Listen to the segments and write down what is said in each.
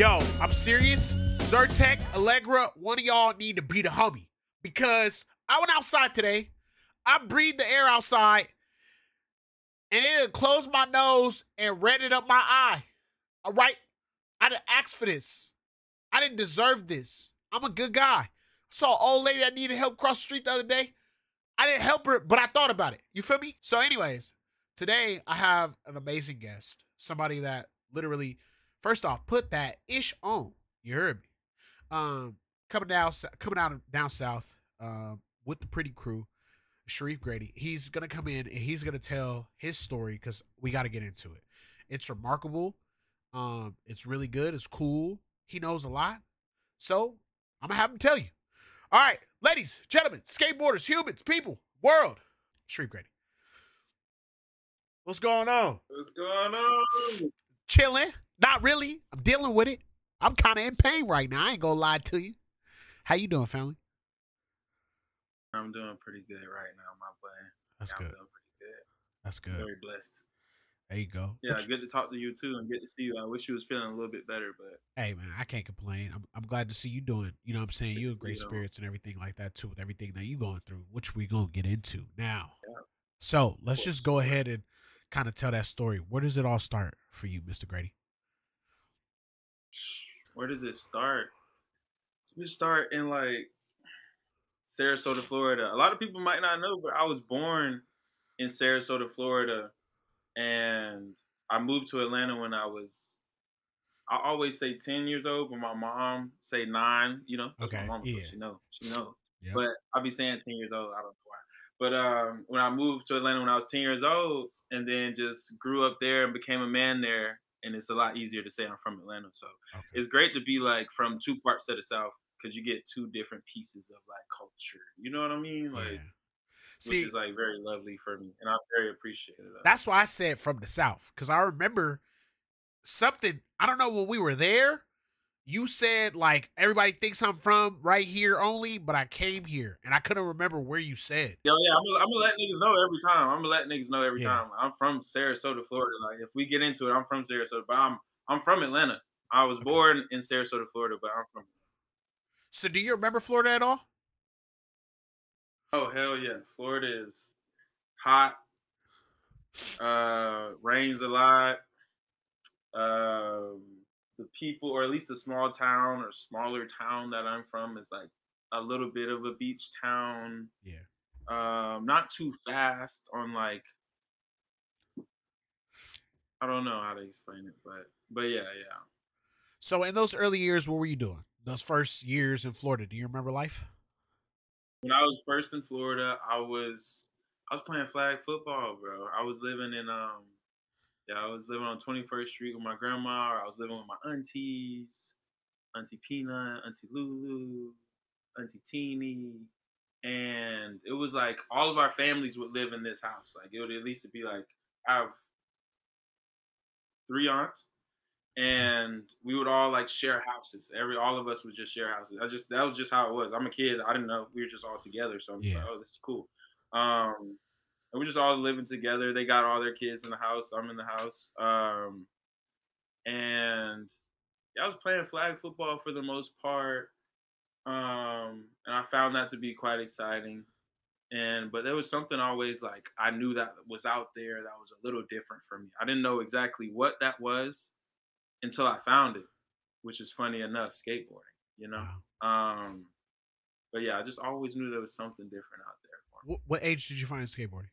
Yo, I'm serious. Zyrtec, Allegra, one of y'all need to be the homie. Because I went outside today. I breathed the air outside. And it closed my nose and reddened up my eye. All right? I didn't ask for this. I didn't deserve this. I'm a good guy. I saw an old lady that needed help cross the street the other day. I didn't help her, but I thought about it. You feel me? So anyways, today I have an amazing guest. Somebody that literally, first off, put that ish on. You heard me. Coming out down south with the pretty crew, Shareef Grady. He's going to come in and he's going to tell his story because we got to get into it. It's remarkable. It's really good. It's cool. He knows a lot. So I'm going to have him tell you. All right, ladies, gentlemen, skateboarders, humans, people, world, Shareef Grady. What's going on? What's going on? Chilling. Not really. I'm dealing with it. I'm kind of in pain right now. I ain't going to lie to you. How you doing, family? I'm doing pretty good right now, my boy. That's good. I'm doing pretty good. That's good. Very blessed. There you go. Yeah, good to talk to you too and good to see you. I wish you was feeling a little bit better, but hey man, I can't complain. I'm glad to see you doing, you know what I'm saying? You have great spirits and everything like that too, with everything that you going through, which we gonna get into now. Yeah. So let's just go ahead and kind of tell that story. Where does it all start for you, Mr. Grady? Where does it start? It start in like Sarasota, Florida. A lot of people might not know, but I was born in Sarasota, Florida. And I moved to Atlanta when I always say 10 years old, but my mom say 9, you know. That's okay. My mom, yeah. She knows. Yep. But I'll be saying 10 years old. I don't know why. But when I moved to Atlanta when I was 10 years old and then just grew up there and became a man there, and it's a lot easier to say I'm from Atlanta. So It's great to be like from two parts of the South because you get two different pieces of like culture. You know what I mean? Like. Yeah. Which is like very lovely for me, and I'm very appreciative of it. That's why I said from the South, because I remember something, I don't know, when we were there, you said like everybody thinks I'm from right here only, but I came here, and I couldn't remember where you said. Yeah, I'm gonna let niggas know every time. I'm gonna let niggas know every time. I'm from Sarasota, Florida. Like if we get into it, I'm from Sarasota, but I'm from Atlanta. I was born in Sarasota, Florida, but I'm from. So do you remember Florida at all? Oh, hell yeah. Florida is hot. Rains a lot. The people, or at least the small town or smaller town that I'm from is like a little bit of a beach town. Yeah. Not too fast on like, I don't know how to explain it, but yeah. So in those early years, what were you doing? Those first years in Florida, do you remember life? When I was first in Florida, I was playing flag football, bro. I was living on 21st Street with my grandma. Or I was living with my aunties, Auntie Peanut, Auntie Lulu, Auntie Teeny, and it was like all of our families would live in this house. Like it would at least be like I have 3 aunts. And we would all like share houses. All of us would just share houses. That was just how it was. I'm a kid. I didn't know. We were just all together. So I'm just like, oh, this is cool. And we're just all living together. They got all their kids in the house. I'm in the house. And I was playing flag football for the most part. And I found that to be quite exciting. But there was something always like I knew that was out there that was a little different for me. I didn't know exactly what that was until I found it, which is funny enough, skateboarding, you know? Wow. But yeah, I just always knew there was something different out there for me. What age did you find skateboarding?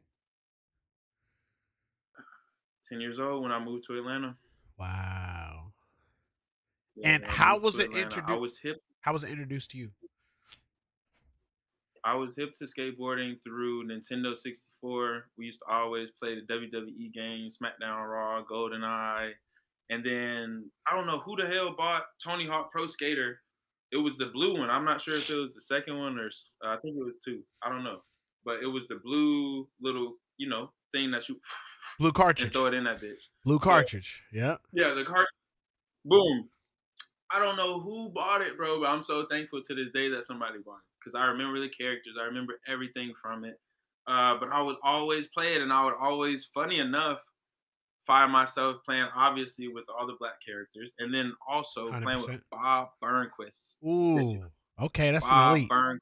10 years old when I moved to Atlanta. Wow. Yeah, and how was it introduced? I was hip. How was it introduced to you? I was hip to skateboarding through Nintendo 64. We used to always play the WWE games, SmackDown, Raw, GoldenEye. And then, I don't know who the hell bought Tony Hawk Pro Skater. It was the blue one. I'm not sure if it was the second one or I think it was 2. I don't know. But it was the blue little, thing that you... Blue cartridge. And throw it in that bitch. Blue cartridge. Yeah. Yeah, the cartridge. Boom. I don't know who bought it, bro, but I'm so thankful to this day that somebody bought it. Because I remember the characters. I remember everything from it. But I would always play it, and I would always, funny enough, find myself playing obviously with all the black characters, and then also 100%. playing with Bob Burnquist. Ooh, okay, that's an Bob elite. Burnquist.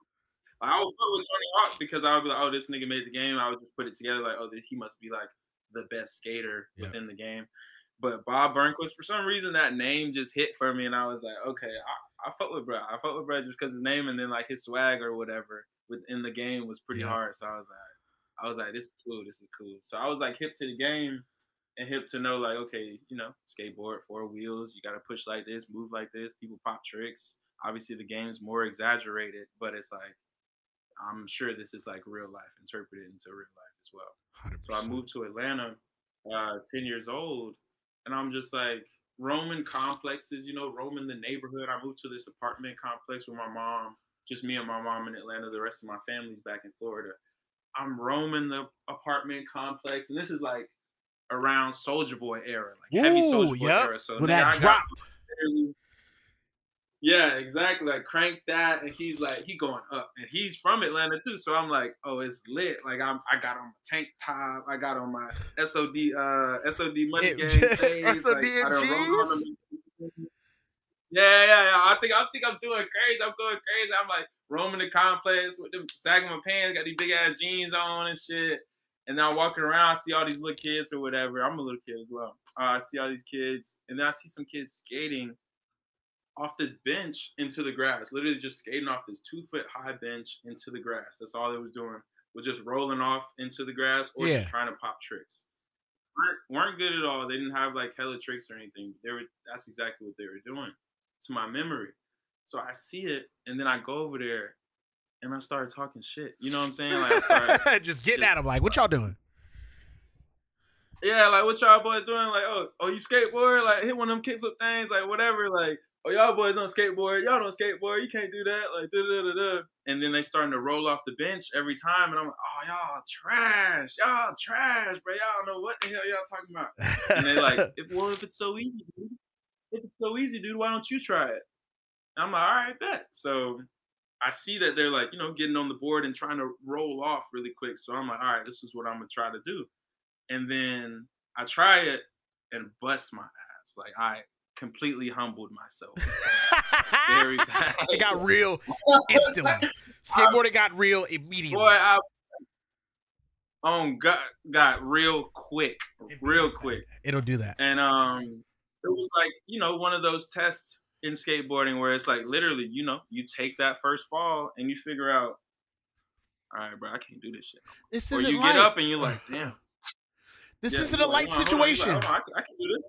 I would put with Tony Hawk because I would be like, oh, this nigga made the game. I would just put it together like, oh, he must be like the best skater within the game. But Bob Burnquist, for some reason, that name just hit for me, and I was like, okay, I fuck with bro. I fuck with bro just because his name, and then like his swag or whatever within the game was pretty hard. So I was like, this is cool. This is cool. So I was like hip to the game and hip to know like, okay, you know, skateboard, 4 wheels, you got to push like this, move like this. People pop tricks. Obviously, the game's more exaggerated, but it's like, I'm sure this is like real life, interpreted into real life as well. 100%. So I moved to Atlanta, 10 years old, and I'm just like roaming complexes, you know, roaming the neighborhood. I moved to this apartment complex with my mom, just me and my mom in Atlanta. The rest of my family's back in Florida. I'm roaming the apartment complex, and this is like around Soulja Boy era, like heavy Soulja Boy era. So when that dropped. Yeah, exactly. Like crank that, and he's like, he going up, and he's from Atlanta too. So I'm like, oh, it's lit. Like I got on my tank top, I got on my SOD money gang shades, SOD like, and G's. Yeah. I think I'm doing crazy. I'm going crazy. I'm like roaming the complex with them, sagging my pants, got these big ass jeans on and shit. And then I'm walking around, I see all these little kids or whatever. I'm a little kid as well. I see all these kids, and then I see some kids skating off this bench into the grass, literally just skating off this 2-foot high bench into the grass. That's all they was doing, was just rolling off into the grass or just trying to pop tricks. Weren't good at all. They didn't have like hella tricks or anything. That's exactly what they were doing, to my memory. So I see it, and then I go over there, and I started talking shit. You know what I'm saying? Like I started just getting at them, like, what y'all doing? Yeah, like what y'all boys doing? Like, oh, you skateboard? Like hit one of them kickflip things, like whatever. Like, oh, y'all boys don't skateboard. Y'all don't skateboard. You can't do that. Like, da. And then they starting to roll off the bench every time. And I'm like, oh, y'all trash. Y'all trash, bro. Y'all know what the hell y'all talking about. And they like, if it's so easy, dude. If it's so easy, dude, why don't you try it? And I'm like, all right, bet. So I see that they're like, you know, getting on the board and trying to roll off really quick. So I'm like, all right, this is what I'm going to try to do. And then I try it and bust my ass. Like, I completely humbled myself. Very bad. It got real instantly. Skateboarding got real immediately. Boy, got real quick. Real quick. It'll do that. And it was like, you know, one of those tests in skateboarding where it's like literally, you know, you take that first fall and you figure out, all right, bro, I can't do this shit. This or isn't you light. get up and you're like, damn. This isn't a light situation. Like, I can do this.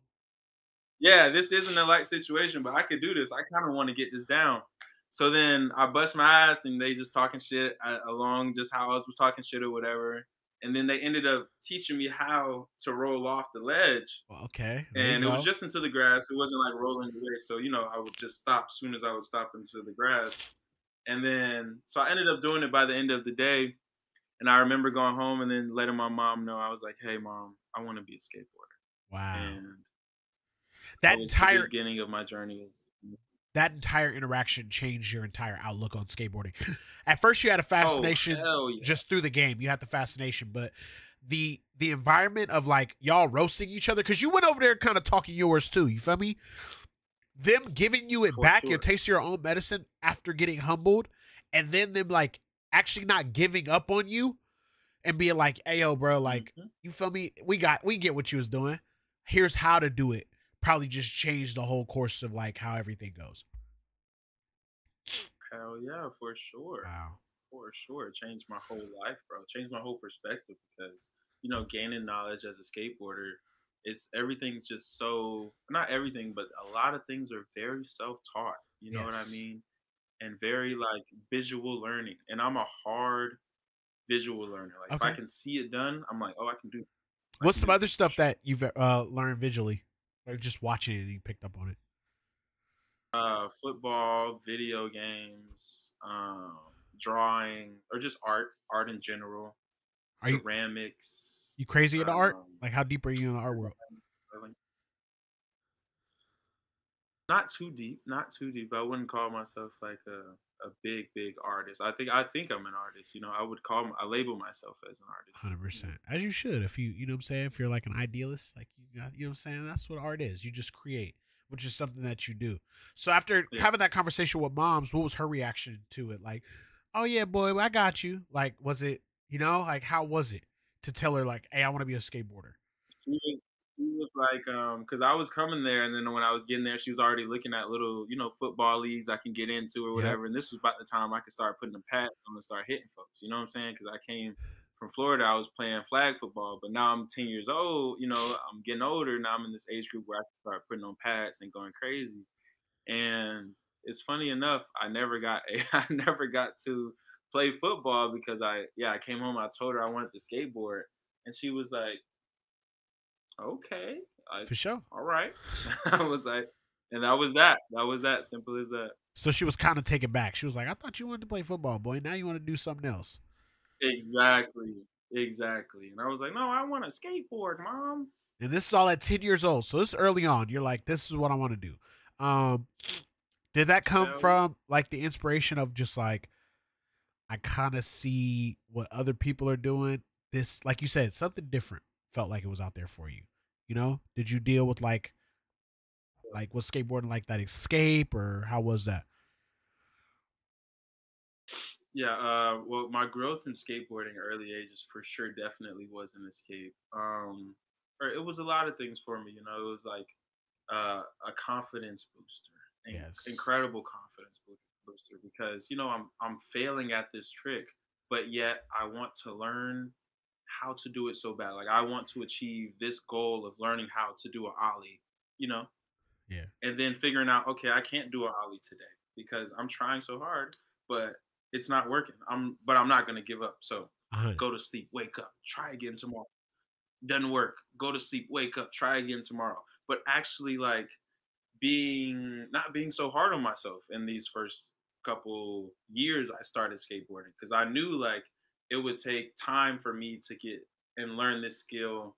Yeah, this isn't a light situation, but I could do this. I kind of want to get this down. So then I bust my ass, and they just talking shit along just how I was talking shit or whatever. And then they ended up teaching me how to roll off the ledge. Okay. And it was just into the grass. It wasn't like rolling away. So, you know, I would just stop as soon as I would stop into the grass. And then, so I ended up doing it by the end of the day. And I remember going home and then letting my mom know. I was like, hey, Mom, I want to be a skateboarder. Wow. And that entire the beginning of my journey is that entire interaction changed your entire outlook on skateboarding. At first you had a fascination just through the game. You had the fascination, but the environment of like y'all roasting each other, because you went over there kind of talking yours too. You feel me? Them giving you it back, your taste of your own medicine after getting humbled, and then them like actually not giving up on you and being like, hey, yo, bro, like, you feel me? We get what you was doing. Here's how to do it. Probably just changed the whole course of like how everything goes. Hell yeah, for sure. Wow. For sure. It changed my whole life, bro. It changed my whole perspective because, you know, gaining knowledge as a skateboarder, everything's just so, not everything, but a lot of things are very self-taught. You know what I mean? And very like visual learning. And I'm a hard visual learner. Like if I can see it done, I'm like, oh, I can do it. What's some other stuff that you've learned visually? Or just watching it and you picked up on it? Football, video games, drawing, or just art in general. Ceramics. You crazy into art? Like how deep are you in the art world? Not too deep. I wouldn't call myself like a a big artist. I think I'm an artist. You know, I label myself as an artist. 100%. As you should. If you know what I'm saying? If you're like an idealist, like you know what I'm saying? That's what art is. You just create, which is something that you do. So after having that conversation with moms, what was her reaction to it? Like, oh yeah, boy, I got you. Like, was it, you know, like how was it to tell her like, hey, I want to be a skateboarder? She was like, because I was coming there, and then when I was getting there, she was already looking at little, you know, football leagues I can get into or whatever. Yep. And this was about the time I could start putting the pads on and start hitting folks. You know what I'm saying? Because I came from Florida, I was playing flag football, but now I'm 10 years old. You know, I'm getting older now. I'm in this age group where I can start putting on pads and going crazy. And it's funny enough, I never got to play football because I came home. I told her I wanted to skateboard, and she was like, okay, for sure. All right. I was like, and that was that. That was that. Simple as that. So she was kind of taken back. She was like, I thought you wanted to play football, boy. Now you want to do something else. Exactly. And I was like, no, I want to skateboard, Mom. And this is all at 10 years old. So this is early on. You're like, this is what I want to do. Did that come from like the inspiration of just like, I kind of see what other people are doing? This, like you said, something different felt like it was out there for you. You know, did you deal with like was skateboarding like that escape, or how was that? Yeah, well, my growth in skateboarding early ages for sure definitely was an escape. Or it was a lot of things for me, you know. It was like a confidence booster, incredible confidence booster, because you know I'm failing at this trick, but yet I want to learn how to do it so bad. Like I want to achieve this goal of learning how to do an ollie, you know? Yeah. And then figuring out, okay, I can't do an ollie today because I'm trying so hard, but it's not working. But I'm not going to give up. So go to sleep, wake up, try again tomorrow. Doesn't work. Go to sleep, wake up, try again tomorrow. But actually like not being so hard on myself in these first couple years I started skateboarding, because I knew like it would take time for me to get and learn this skill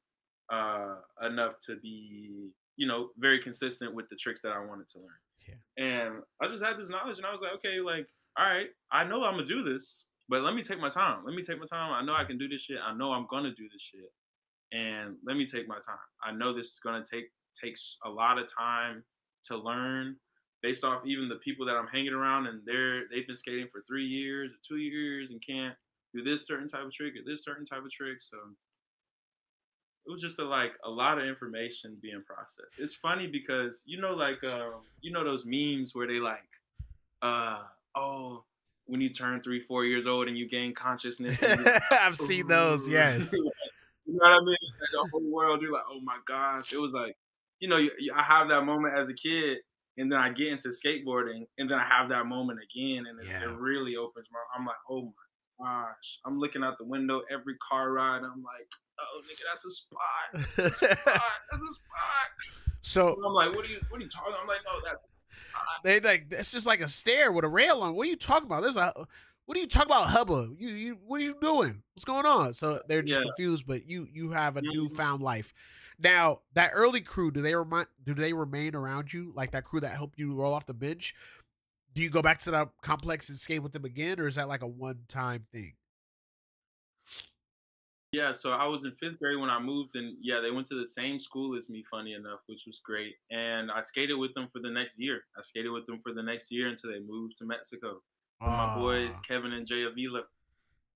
enough to be, you know, very consistent with the tricks that I wanted to learn. Yeah. And I just had this knowledge, and I was like, okay, like, all right, I know I'm gonna do this, but let me take my time. I know I can do this shit. I know I'm gonna do this shit, and let me take my time. I know this is gonna takes a lot of time to learn, based off even the people that I'm hanging around, and they've been skating for 3 years or 2 years and can't do this certain type of trick or this certain type of trick. So it was just a lot of information being processed. It's funny because, you know, like, you know, those memes where they like, oh, when you turn 3-4 years old and you gain consciousness. I've seen those. Yes. You know what I mean? Like the whole world, you're like, oh my gosh. It was like, you know, I have that moment as a kid, and then I get into skateboarding, and then I have that moment again, and it really opens I'm like, oh my gosh. I'm looking out the window every car ride. I'm like, oh, nigga, that's a spot. That's a spot. So and I'm like, what are you talking? I'm like, no, that's they like it's just like a stair with a rail on. What are you talking about? What are you talking about, Hubba? You what are you doing? What's going on? So they're just confused, but you have a newfound life. Now, that early crew, do they remain around you? Like that crew that helped you roll off the bench? Do you go back to that complex and skate with them again, or is that like a one-time thing? Yeah, so I was in 5th grade when I moved, and they went to the same school as me, funny enough, which was great. And I skated with them for the next year. Until they moved to Mexico. With my boys, Kevin and Jay Avila.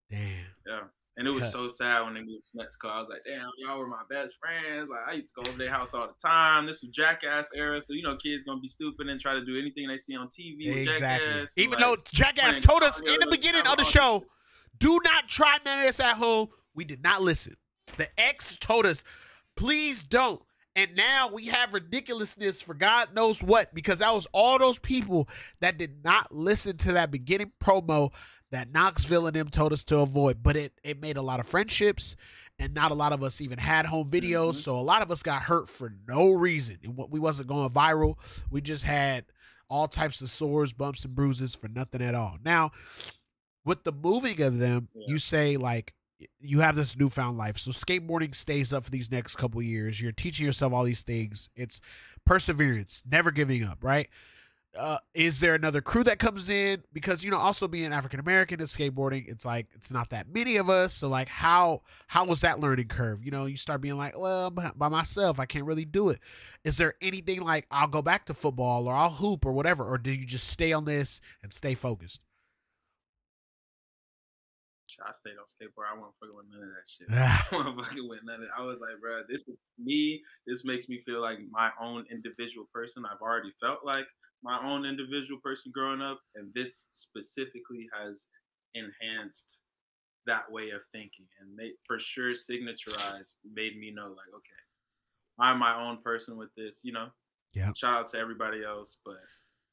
Damn. Yeah. And it was so sad when they moved to Mexico. I was like, damn, y'all were my best friends. Like, I used to go over their house all the time. This was Jackass era. So, you know, kids going to be stupid and try to do anything they see on TV with Jackass. Even though Jackass told us in the beginning of the show, do not try none of this at home. We did not listen. The ex told us, please don't. And now we have ridiculousness for God knows what, because that was all those people that did not listen to that beginning promo that Knoxville and them told us to avoid. But it made a lot of friendships, and not a lot of us even had home videos. So a lot of us got hurt for no reason. And we wasn't going viral. We just had all types of sores, bumps, and bruises for nothing at all. Now, with the moving of them, you say like, you have this newfound life. So skateboarding stays up for these next couple years. You're teaching yourself all these things. It's perseverance, never giving up, right? is there another crew that comes in? Because, you know, also being African American in skateboarding, it's like it's not that many of us. So like how was that learning curve? You know, you start being like, well, by myself, I can't really do it. Is there anything like I'll go back to football or I'll hoop or whatever, or do you just stay on this and stay focused? I stayed on skateboard. I wasn't fucking with none of that shit. I wasn't fucking with none of it. I was like, bro, this is me. This makes me feel like my own individual person. I've already felt like my own individual person growing up, and this specifically has enhanced that way of thinking and for sure signaturized, made me know like, okay, I'm my own person with this, you know. Yeah. Shout out to everybody else, but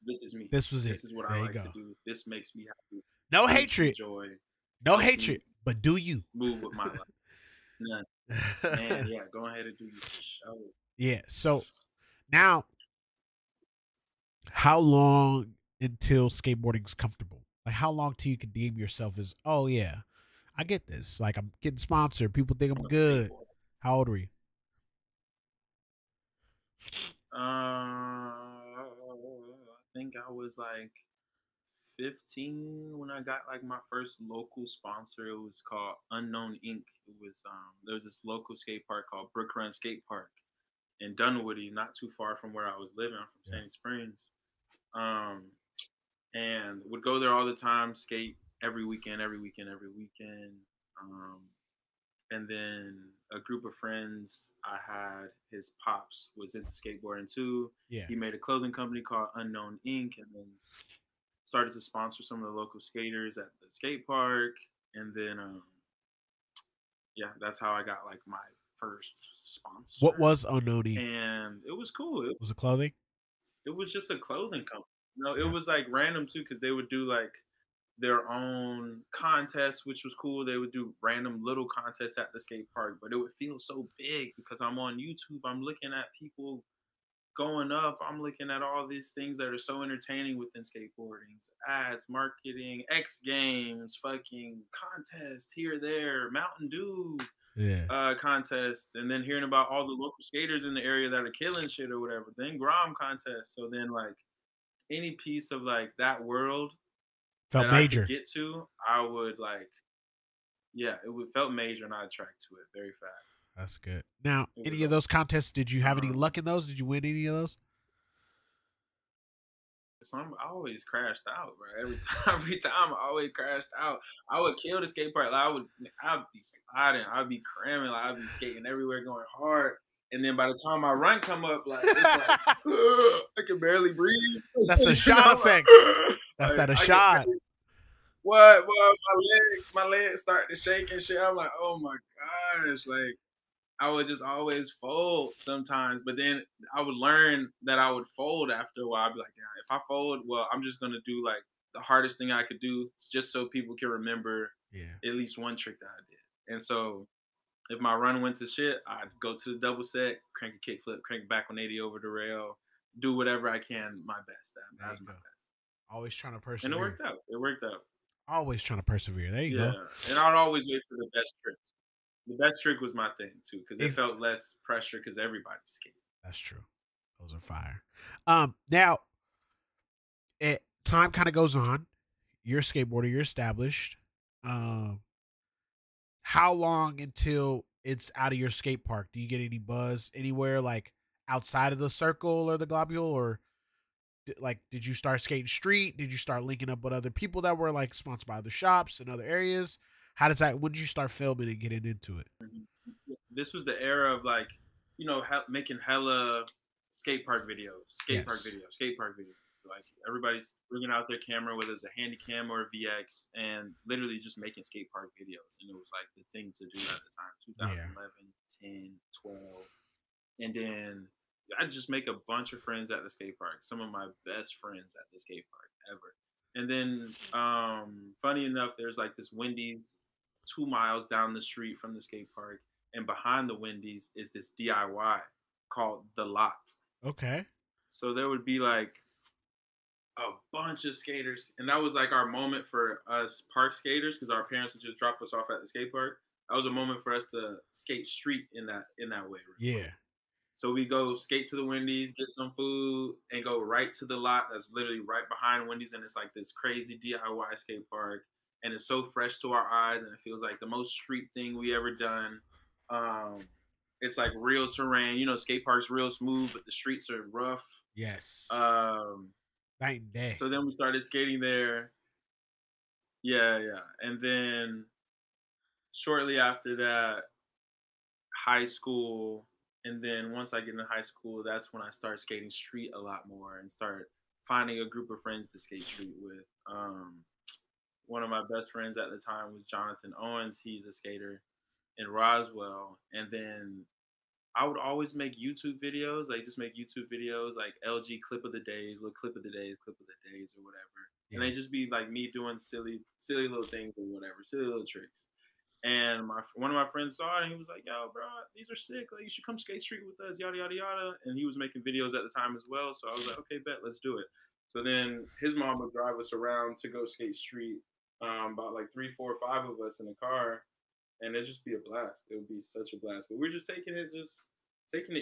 this is me. This was it. This is what there I like to do. This makes me happy. No hatred. Joy. No hatred, but do you move with my life? None. Man, yeah, go ahead and do your show. Yeah. So now, how long until skateboarding's comfortable? Like, how long till you can deem yourself as, oh yeah, I get this. Like, I'm getting sponsored. People think I'm good. How old were you? I think I was like 15 when I got like my first local sponsor. It was called Unknown Inc. It was there was this local skate park called Brook Run Skate Park in Dunwoody, not too far from where I was living. I'm from Sandy Springs. And would go there all the time, skate every weekend. And then a group of friends I had, his pops was into skateboarding too. Yeah. He made a clothing company called Unknown Inc. and then started to sponsor some of the local skaters at the skate park. And then, yeah, that's how I got like my first sponsor. What was Unknown Inc? And it was cool. Was it clothing? It was just a clothing company. No, it was like random too, because they would do like their own contests, which was cool. They would do random little contests at the skate park, but it would feel so big because I'm on YouTube. I'm looking at people going up. I'm looking at all these things that are so entertaining within skateboarding. Ads, marketing, XGames, fucking contest here, there, Mountain Dew contest, and then hearing about all the local skaters in the area that are killing shit or whatever. Then Grom contest. So then like any piece of like that world felt that major. I could get to, I would like, yeah, it would felt major, and I'd track to it very fast. That's good. Now, any of those contests, did you have any luck in those? Did you win any of those? I always crashed out, bro. Every time I always crashed out. I would kill the skate park. Like, I'd be sliding. I'd be cramming. Like, I'd be skating everywhere, going hard. And then by the time my run come up, like, it's like, I can barely breathe. That's a shot effect. That's like, a shot. What? Well, my legs start to shake and shit. I'm like, oh my gosh. Like, I would just always fold sometimes. But then I would learn that I would fold after a while. I'd be like, yeah, if I fold, well, I'm just going to do like the hardest thing I could do just so people can remember at least one trick that I did. And so if my run went to shit, I'd go to the double set, crank a kickflip, crank back 180 over the rail, do whatever I can, my best. That's my best. Always trying to persevere. And it worked out. It worked out. Always trying to persevere. There you go. And I'd always wait for the best tricks. The best trick was my thing too, because it felt less pressure because everybody's skating. That's true. Those are fire. Now, time kind of goes on. You're a skateboarder. You're established. How long until it's out of your skate park? Do you get any buzz anywhere, like outside of the circle or the globule, or like did you start skating street? Did you start linking up with other people that were like sponsored by other shops and other areas? How does that? When did you start filming and getting into it? This was the era of like, you know, making hella skate park videos. Skate park videos. Like everybody's bringing out their camera, whether it's a handy cam or a VX, and literally just making skate park videos. And it was like the thing to do at the time, 2011, 10, 12. And then I just make a bunch of friends at the skate park. Some of my best friends at the skate park ever. And then, funny enough, there's like this Wendy's 2 miles down the street from the skate park. And behind the Wendy's is this DIY called The Lot. Okay. So there would be like a bunch of skaters. And that was like our moment for us park skaters, because our parents would just drop us off at the skate park. That was a moment for us to skate street in that way. Yeah. So we go skate to the Wendy's, get some food, and go right to the lot that's literally right behind Wendy's, and it's like this crazy DIY skate park, and it's so fresh to our eyes, and it feels like the most street thing we ever done. It's like real terrain, you know. Skate park's real smooth, but the streets are rough. Yes. Um, Night and day. so then we started skating there. Yeah, yeah, and then shortly after that, high school, and then once I get into high school, that's when I start skating street a lot more and start finding a group of friends to skate street with. One of my best friends at the time was Jonathan Owens. He's a skater in Roswell, and then I would always make YouTube videos, like just make YouTube videos, like LG clip of the days, little clip of the days, clip of the days, or whatever, and they just be like me doing silly little things or whatever, silly little tricks. And one of my friends saw it and he was like, "Yo, bro, these are sick. Like, you should come skate street with us, yada yada yada." And he was making videos at the time as well, so I was like, "Okay, bet, let's do it." So then his mom would drive us around to go skate street, about like 3, 4, 5 of us in the car, and it'd just be a blast. It would be such a blast. But we're just taking it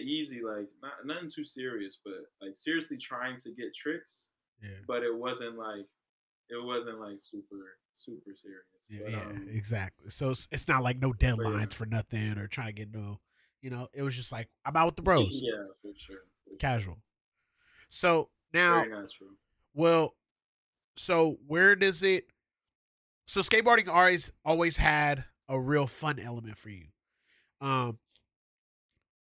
easy, like nothing too serious, but like seriously trying to get tricks. Yeah. But it wasn't like super serious. Yeah, But, exactly. So it's not like no deadlines for nothing or trying to get no, it was just like I'm out with the bros. Yeah, for sure. Casual. So now, very natural. Well, so where does it? So skateboarding always had a real fun element for you.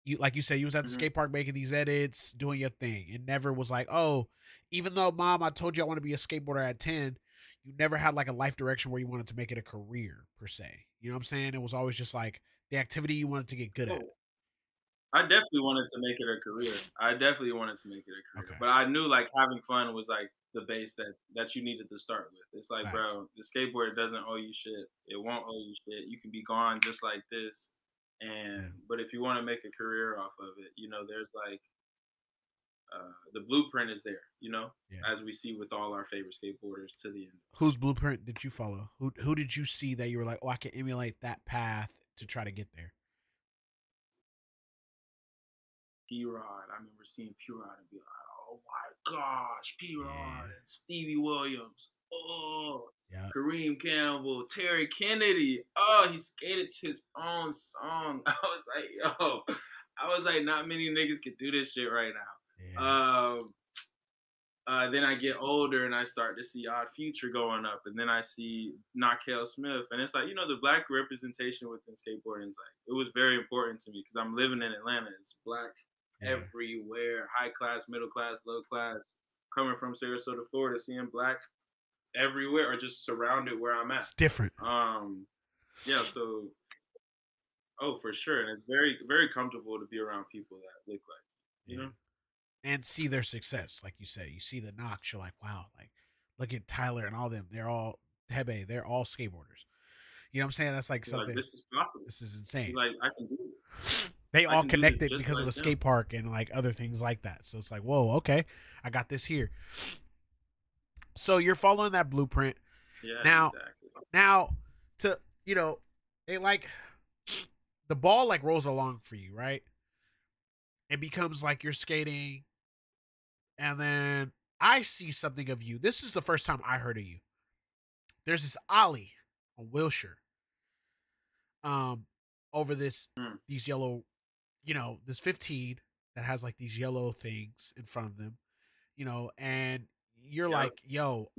You like you said, you was at the skate park making these edits, doing your thing. It never was like, oh, even though mom, I told you I want to be a skateboarder at 10, you never had like a life direction where you wanted to make it a career per se. You know what I'm saying? It was always just like the activity you wanted to get good at. I definitely wanted to make it a career. Okay. But I knew like having fun was like the base that you needed to start with. It's like, bro, the skateboard doesn't owe you shit. It won't owe you shit. You can be gone just like this. But if you want to make a career off of it, there's like the blueprint is there, as we see with all our favorite skateboarders to the end. Whose blueprint did you follow? Who did you see that you were like, oh, I can emulate that path to try to get there? P-Rod. I remember seeing P-Rod and be like, oh my gosh, P-Rod and Stevie Williams. Oh, Kareem Campbell, Terry Kennedy. Oh, he skated to his own song. I was like, not many niggas can do this shit right now. Then I get older and I start to see Odd Future going up, and then I see Nakel Smith, and it's like, the black representation within skateboarding is like, it was very important to me because I'm living in Atlanta. It's black everywhere, high class, middle class, low class. Coming from Sarasota, Florida, seeing black everywhere or just surrounded where I'm at. It's different. Yeah, so for sure. And it's very, very comfortable to be around people that look like you know? And see their success. Like you said, you see the Knox, you're like, wow, like look at Tyler and all them. They're all Hebe, they're all skateboarders. You know what I'm saying? That's like something. Like, this is possible. This is insane. Like, I can do it. They all connected because of a skate park and like other things like that. So it's like, whoa, okay, I got this here. So you're following that blueprint. Yeah. Now, exactly. Now, to it like the ball like rolls along for you, right? It becomes like you're skating, and then I see something of you. This is the first time I heard of you. There's this ollie on WILSHIRE. Over these yellow, this 15 that has like these yellow things in front of them, and you're like, yo,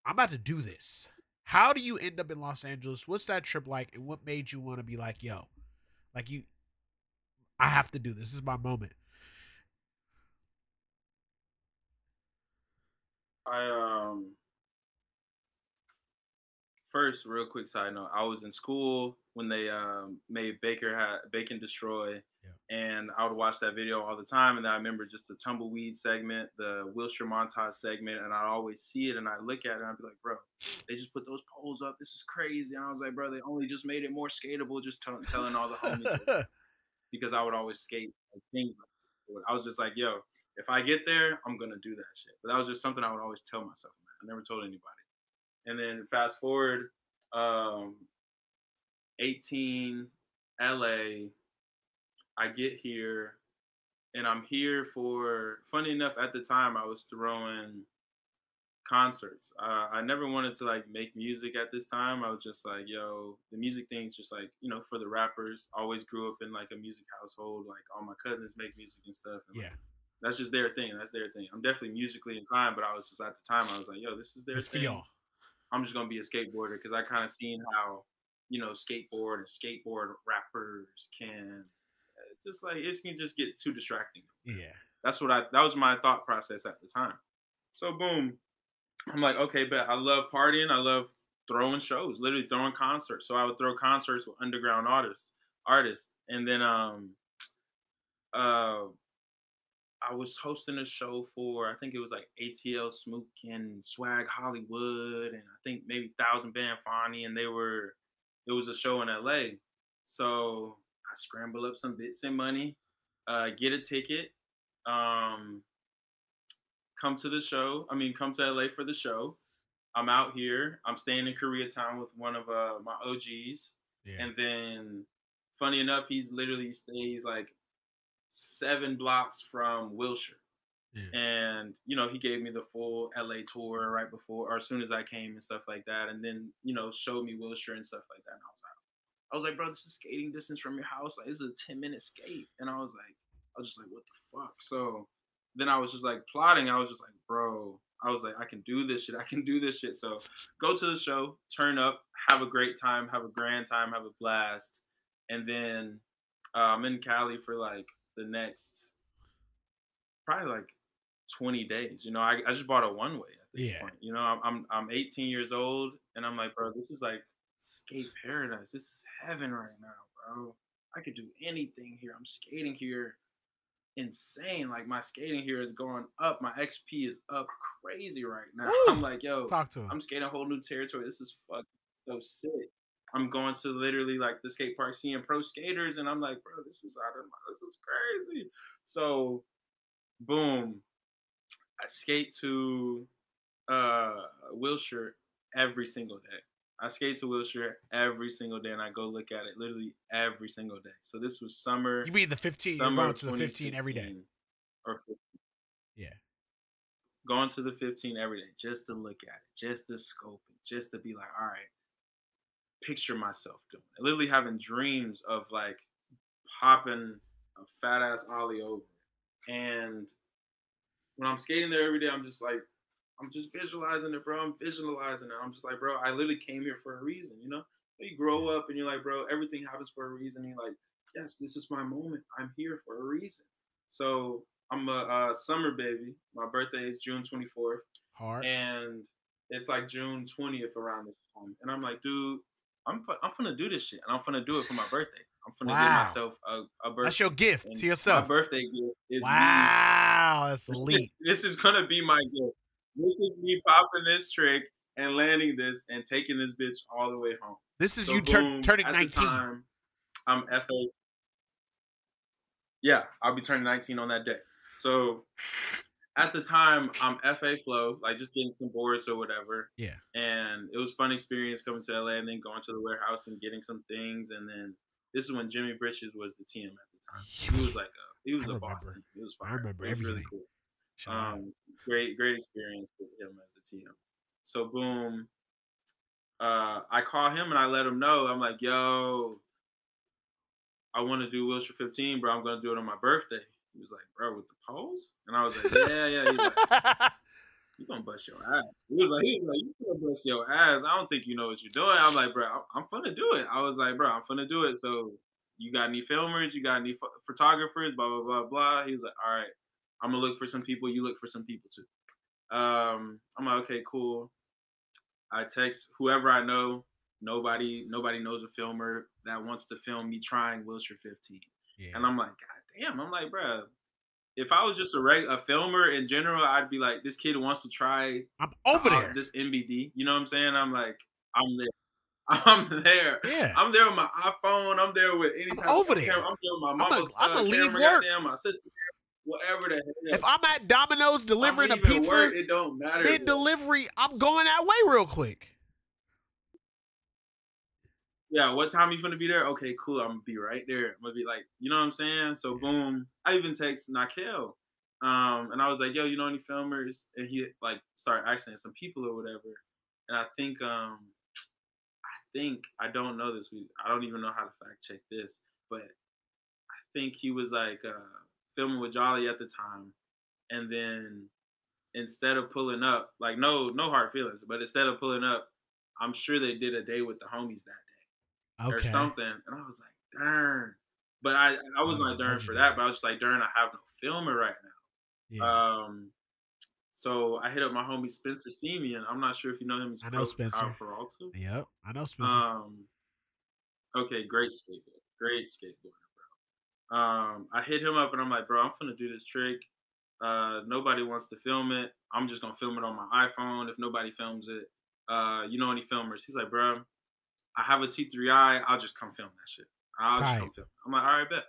I'm about to do this. How do you end up in Los Angeles? What's that trip like? And what made you want to be like, yo, like I have to do this. This is my moment. First, real quick side note, I was in school when they made Bacon Destroy, and I would watch that video all the time. And then I remember just the tumbleweed segment, the WILSHIRE montage segment, and I'd always see it, and I'd look at it, and I'd be like, bro, they just put those poles up. This is crazy. And I was like, bro, they only just made it more skatable, just telling all the homies. Because I would always skate like things like that. I was just like, yo, if I get there, I'm going to do that shit. But that was just something I would always tell myself, man. I never told anybody. And then fast forward, 18, LA, I get here, and I'm here for. Funny enough, at the time I was throwing concerts. I never wanted to like make music at this time. I was just like, yo, the music thing's just like, you know, for the rappers. Always grew up in like a music household. Like all my cousins make music and stuff. And, Yeah. like, that's just their thing. That's their thing. I'm definitely musically inclined, but I was just at the time I was like, yo, this is their It's for thing. y'all. I'm just gonna be a skateboarder because I kind of seen how, you know, skateboard and skateboard rappers can just like it can just get too distracting. Yeah. That was my thought process at the time. So boom, I'm like, okay, but I love partying. I love throwing shows, literally throwing concerts. So I would throw concerts with underground artists. And then I was hosting a show for, I think it was like ATL Smook and Swag Hollywood, and I think maybe 1000 Band Fonnie, and it was a show in LA. So I scramble up some bits and money, get a ticket, come to the show. Come to LA for the show. I'm out here. I'm staying in Koreatown with one of my OGs. Yeah. And then, funny enough, he's literally stays like 7 blocks from Wilshire. Yeah. And, you know, he gave me the full LA tour right before, or as soon as I came and stuff like that. And then, you know, showed me Wilshire and stuff like that. And I was like, bro, this is skating distance from your house. Like, this is a 10-minute skate. And I was just like, what the fuck? So then I was just like plotting. I was just like, bro, I was like, I can do this shit. I can do this shit. So go to the show, turn up, have a great time, have a grand time, have a blast. And then I'm in Cali for like the next probably like 20 days. You know, I just bought a one-way at this point. You know, I'm 18 years old and I'm like, bro, this is like skate paradise. This is heaven right now, bro. I could do anything here. I'm skating here insane. Like my skating here is going up. My XP is up crazy right now. Woo! I'm like, yo, talk to him. I'm skating a whole new territory. This is fucking so sick. I'm going to literally like the skate park, seeing pro skaters, and I'm like, bro, this is crazy. So, boom, I skate to Wilshire every single day. I skate to Wilshire every single day, and I go look at it literally every single day. So this was summer. You mean the 15? You're going to the 15 every day? Or 15. Yeah. Going to the 15 every day just to look at it, just to scope it, just to be like, all right, picture myself doing it. Literally having dreams of like popping a fat ass ollie over. And when I'm skating there every day, I'm just visualizing it, bro. I'm visualizing it. I'm just like, bro, I literally came here for a reason, you know? You grow up and you're like, bro, everything happens for a reason. And you're like, yes, this is my moment. I'm here for a reason. So I'm a summer baby. My birthday is June 24th. Hard. And it's like June 20th around this time. And I'm like, dude, I'm finna do this shit. And I'm finna do it for my birthday. I'm finna give myself a birthday. That's your gift to yourself. My birthday gift is wow, that's elite. This is gonna be my gift. This is me popping this trick and landing this and taking this bitch all the way home. This is so you turning 19. At the time, I'm FA. Yeah, I'll be turning 19 on that day. So at the time, I'm FA flow, like just getting some boards or whatever. Yeah. And it was a fun experience coming to LA and then going to the warehouse and getting some things. And then this is when Jimmy Britches was the TM at the time. He was a boss team. It was fun. I remember everything. Really cool. Great experience with him as the TM. So boom, I call him and I let him know. I'm like, yo, I want to do Wilshire 15, bro. I'm gonna do it on my birthday. He was like, bro, with the pose? And I was like, yeah. He's like, you gonna bust your ass. He was like, you gonna bust your ass. I don't think you know what you're doing. I'm like, bro, I'm finna do it. I was like, bro, I'm finna do it. So you got any filmers? You got any photographers? Blah, blah, blah, blah. He was like, all right, I'm gonna look for some people. You look for some people too. I'm like, okay, cool. I text whoever I know. Nobody knows a filmer that wants to film me trying Wilshire 15. Yeah. And I'm like, God damn. I'm like, bro, if I was just a filmer in general, I'd be like, this kid wants to try. I'm over there. This MBD. You know what I'm saying? I'm like, I'm there. Yeah. I'm there with my iPhone. I'm there with any type of camera. I'm there with my mama's I'm leave work. My sister. Whatever the hell. If I'm at Domino's delivering a pizza, work, it don't matter. Mid delivery, I'm going that way real quick. yeah, what time you finna be there? Okay, cool. I'm gonna be right there. I'm gonna be like, you know what I'm saying? So boom. I even text Nakel. And I was like, yo, you know any filmers? And he like started asking some people or whatever. And I think I don't know this. I don't even know how to fact check this, but I think he was like filming with Jolly at the time. And then instead of pulling up, like no hard feelings, but instead of pulling up, I'm sure they did a day with the homies that day. Or something. And I was like, darn. But I wasn't like darn for that, but I was just like, darn, I have no filmer right now. Yeah. So I hit up my homie Spencer Simeon. I'm not sure if you know him. He's I know Spencer. Yep, I know Spencer. Okay, great skateboarder, bro. I hit him up and I'm like, bro, I'm gonna do this trick. Nobody wants to film it. I'm just gonna film it on my iPhone. If nobody films it, you know any filmers? He's like, bro, I have a T3i. I'll just come film that shit. I'll just come film it. I'm like, all right, bet.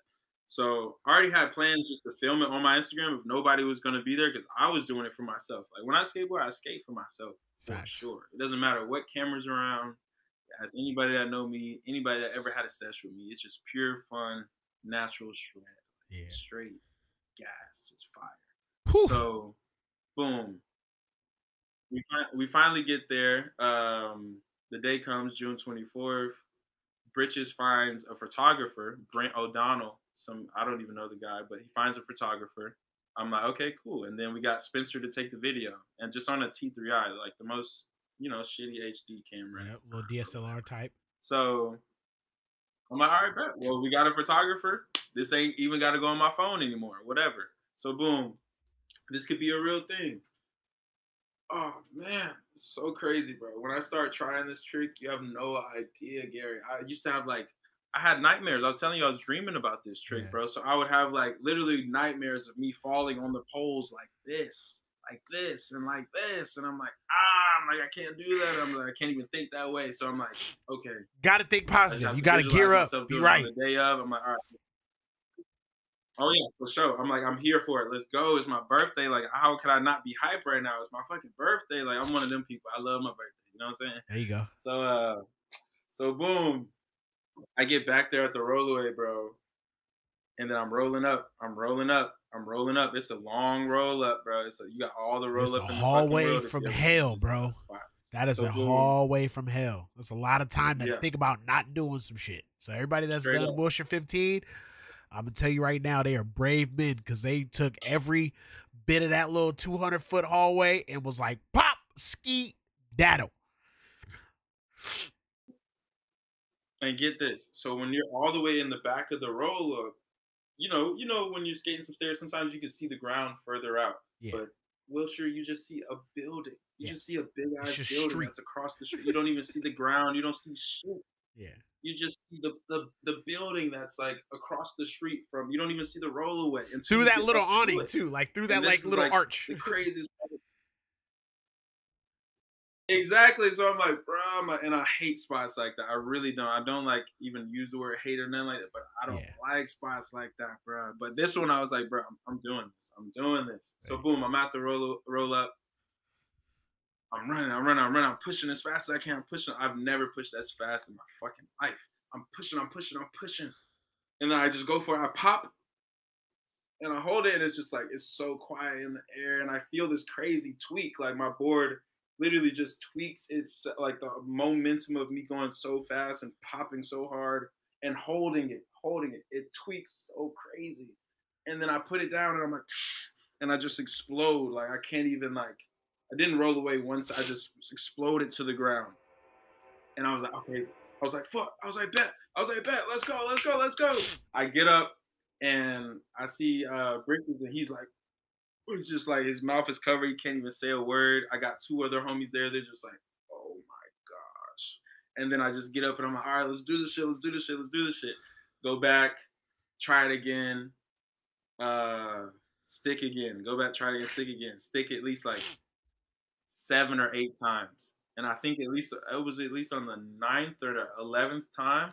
So I already had plans just to film it on my Instagram if nobody was going to be there because I was doing it for myself. Like when I skateboard, I skate for myself. For sure. It doesn't matter what camera's around. As anybody that know me, anybody that ever had a session with me, it's just pure fun, natural shred. Yeah. Straight gas, just fire. Whew. So, boom. We finally get there. The day comes, June 24th. Britches finds a photographer, Brent O'Donnell. I don't even know the guy, but he finds a photographer. I'm like, okay, cool. And then we got Spencer to take the video, and just on a T3i, like the most, shitty HD camera. Yep, little DSLR type. So I'm like, all right, bet. Well, we got a photographer. This ain't even got to go on my phone anymore. Whatever. So boom, this could be a real thing. Oh man, it's so crazy, bro. When I start trying this trick, you have no idea, Gary. I used to have I had nightmares. I was telling you I was dreaming about this trick, bro. So I would have literally nightmares of me falling on the poles like this, and like this. And I'm like, I can't do that. I'm like, I can't even think that way. So I'm like, okay. Gotta think positive. You gotta gear up. Be right. The day of, I'm like, all right. Oh yeah, for sure. I'm like, I'm here for it. Let's go. It's my birthday. Like, how could I not be hyped right now? It's my fucking birthday. Like, I'm one of them people. I love my birthday. You know what I'm saying? There you go. So boom, I get back there at the rollaway, bro, and then I'm rolling up. It's a long roll up, bro. You got all the roll up. It's a hallway from hell, bro. That is a hallway from hell. That's a lot of time to think about not doing some shit. So everybody that's done WILSHIRE 15. I'm going to tell you right now, they are brave men because they took every bit of that little 200-foot hallway and was like, pop, ski, daddle. And get this. So when you're all the way in the back of the roll-up, you know when you're skating some stairs, sometimes you can see the ground further out. Yeah. But WILSHIRE, you just see a building. You just see a big-ass building that's across the street. You don't even see the ground. You don't see shit. Yeah. You just see the building that's across the street from. You don't even see the rollaway through that little awning too, through that little arch. The craziest. Exactly. So I'm like, bro, and I hate spots like that. I really don't. I don't even use the word hate or nothing like that. But I don't like spots like that, bro. But this one, I was like, bro, I'm doing this. I'm doing this. So boom, I'm at the roll up. I'm running. I'm pushing as fast as I can. I've never pushed as fast in my fucking life. I'm pushing. And then I just go for it. I pop. And I hold it, and it's just it's so quiet in the air. And I feel this crazy tweak. My board literally just tweaks. It's the momentum of me going so fast and popping so hard and holding it. It tweaks so crazy. And then I put it down, and I'm like, and I just explode. I can't even I didn't roll away once. I just exploded to the ground. And I was like, okay. I was like, fuck. I was like, bet. Let's go. I get up and I see Britches, and he's like, it's just his mouth is covered. He can't even say a word. I got two other homies there. They're just like, oh my gosh. And then I just get up and I'm like, all right, let's do this shit. Go back, try it again, stick again. Go back, try it again, stick again. Stick at least 7 or 8 times. And I think it was at least on the 9th or the 11th time.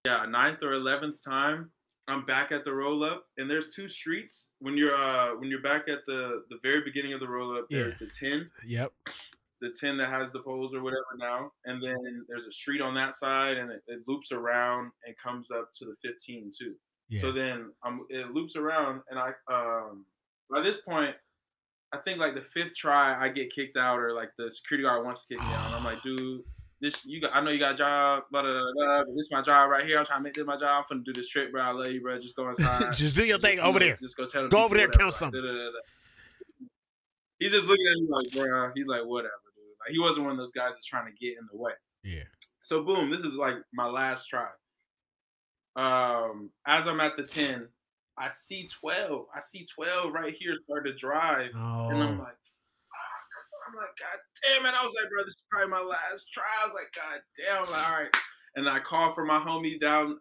Yeah, 9th or 11th time, I'm back at the roll up, and there's 2 streets. When you're back at the very beginning of the roll up, there's the 10. Yep. the 10 that has the poles or whatever now, and then there's a street on that side, and it loops around and comes up to the 15 too. Yeah. So then it loops around, and I by this point, I think like the 5th try, I get kicked out, or like the security guard wants to kick me out, and I'm like, dude, I know you got a job, blah, blah, blah, blah, but this is my job right here. I'm trying to make this my job. I'm finna do this trick, bro. I love you, bro. Just go inside. Just do your thing over there. Just go tell them. Go over there, count something. He's just looking at me like, bro. He's like, whatever, dude. Like, he wasn't one of those guys that's trying to get in the way. Yeah. So boom, this is like my last try. As I'm at the 10, I see 12. I see 12 right here start to drive, and I'm like, fuck. I'm like, God damn it. I was like, bro, this is probably my last try. I was like, God damn. I'm like, all right. And I call for my homie down,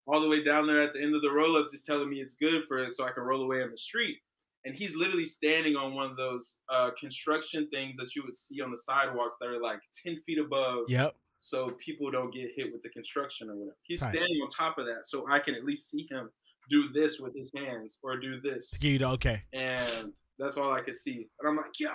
all the way down there at the end of the roll-up, just telling me it's good for it so I can roll away on the street. And he's literally standing on one of those construction things that you would see on the sidewalks that are like 10 feet above. Yep. So people don't get hit with the construction or whatever. He's standing on top of that, so I can at least see him do this with his hands or do this. Okay. And that's all I could see. And I'm like, yo,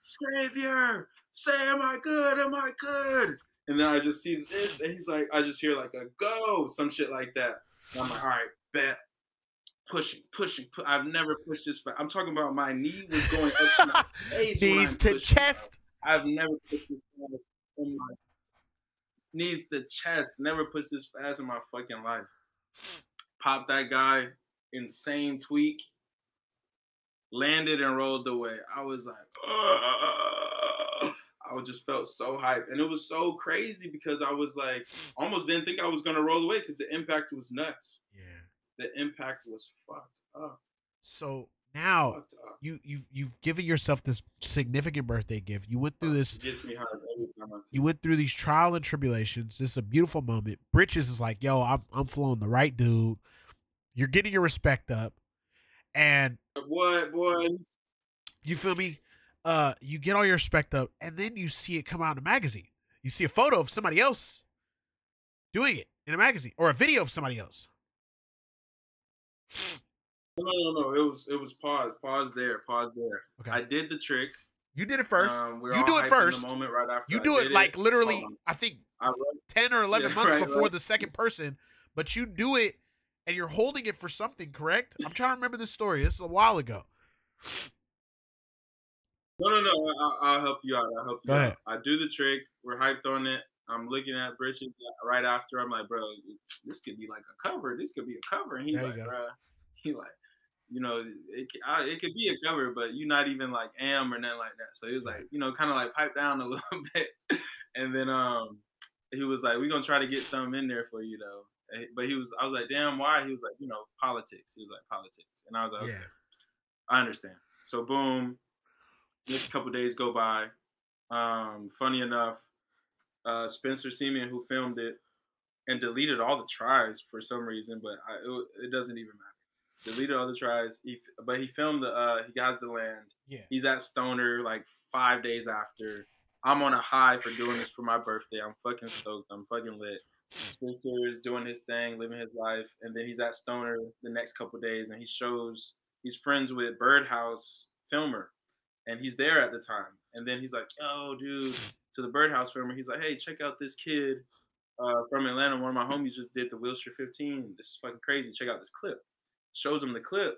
Savior, say, am I good? Am I good? And then I just see this, and he's like, I just hear like a go, some shit like that. And I'm like, all right, bet. Pushing. I've never pushed this fast. I'm talking about my knee was going up to my face. Knees to chest. I've never pushed this fast in my knees to chest. Never pushed this fast in my fucking life. Popped that guy, insane tweak. Landed and rolled away. I was like, I just felt so hyped. And it was so crazy because I was like, almost didn't think I was going to roll away because the impact was nuts. Yeah. The impact was fucked up. So now you've given yourself this significant birthday gift. You went through this. It gets me hard every time I see you went through these trial and tribulations. This is a beautiful moment. Britches is like, yo, I'm flowing the right dude. You're getting your respect up. And what, boy? You feel me? You get all your respect up, and then you see it come out in a magazine. You see a photo of somebody else doing it in a magazine, or a video of somebody else. No. It was pause there. Okay. I did the trick. You did it first. You do it first. The moment right after you do it like literally, I think 10 or 11 months before the second person, but you do it and you're holding it for something, correct? I'm trying to remember this story. This is a while ago. No. I'll help you out. Go ahead. I do the trick. We're hyped on it. I'm looking at Bridget right after. I'm like, bro, this could be like a cover. This could be a cover. And he's like, bro, you know, it could be a cover, but you're not even like am or nothing like that. So he was like, you know, kind of like pipe down a little bit. And then he was like, we're gonna try to get something in there for you though. But I was like, damn, why? He was like, you know, politics. He was like, politics. And I was like, okay, I understand. So boom, next couple days go by. Funny enough, Spencer Seaman, who filmed it and deleted all the tries for some reason, but it doesn't even matter. Deleted all the tries. But he filmed he has the land. Yeah. He's at Stoner like 5 days after. I'm on a high for doing this for my birthday. I'm fucking stoked. I'm fucking lit. Spencer is doing his thing, living his life, and then he's at Stoner the next couple days, and he's friends with BIRDHOUSE filmer, and he's there at the time. And then he's like, yo, dude, to the BIRDHOUSE filmer, he's like, hey, check out this kid from Atlanta. One of my homies just did the WILSHIRE 15. This is fucking crazy. Check out this clip. Shows him the clip,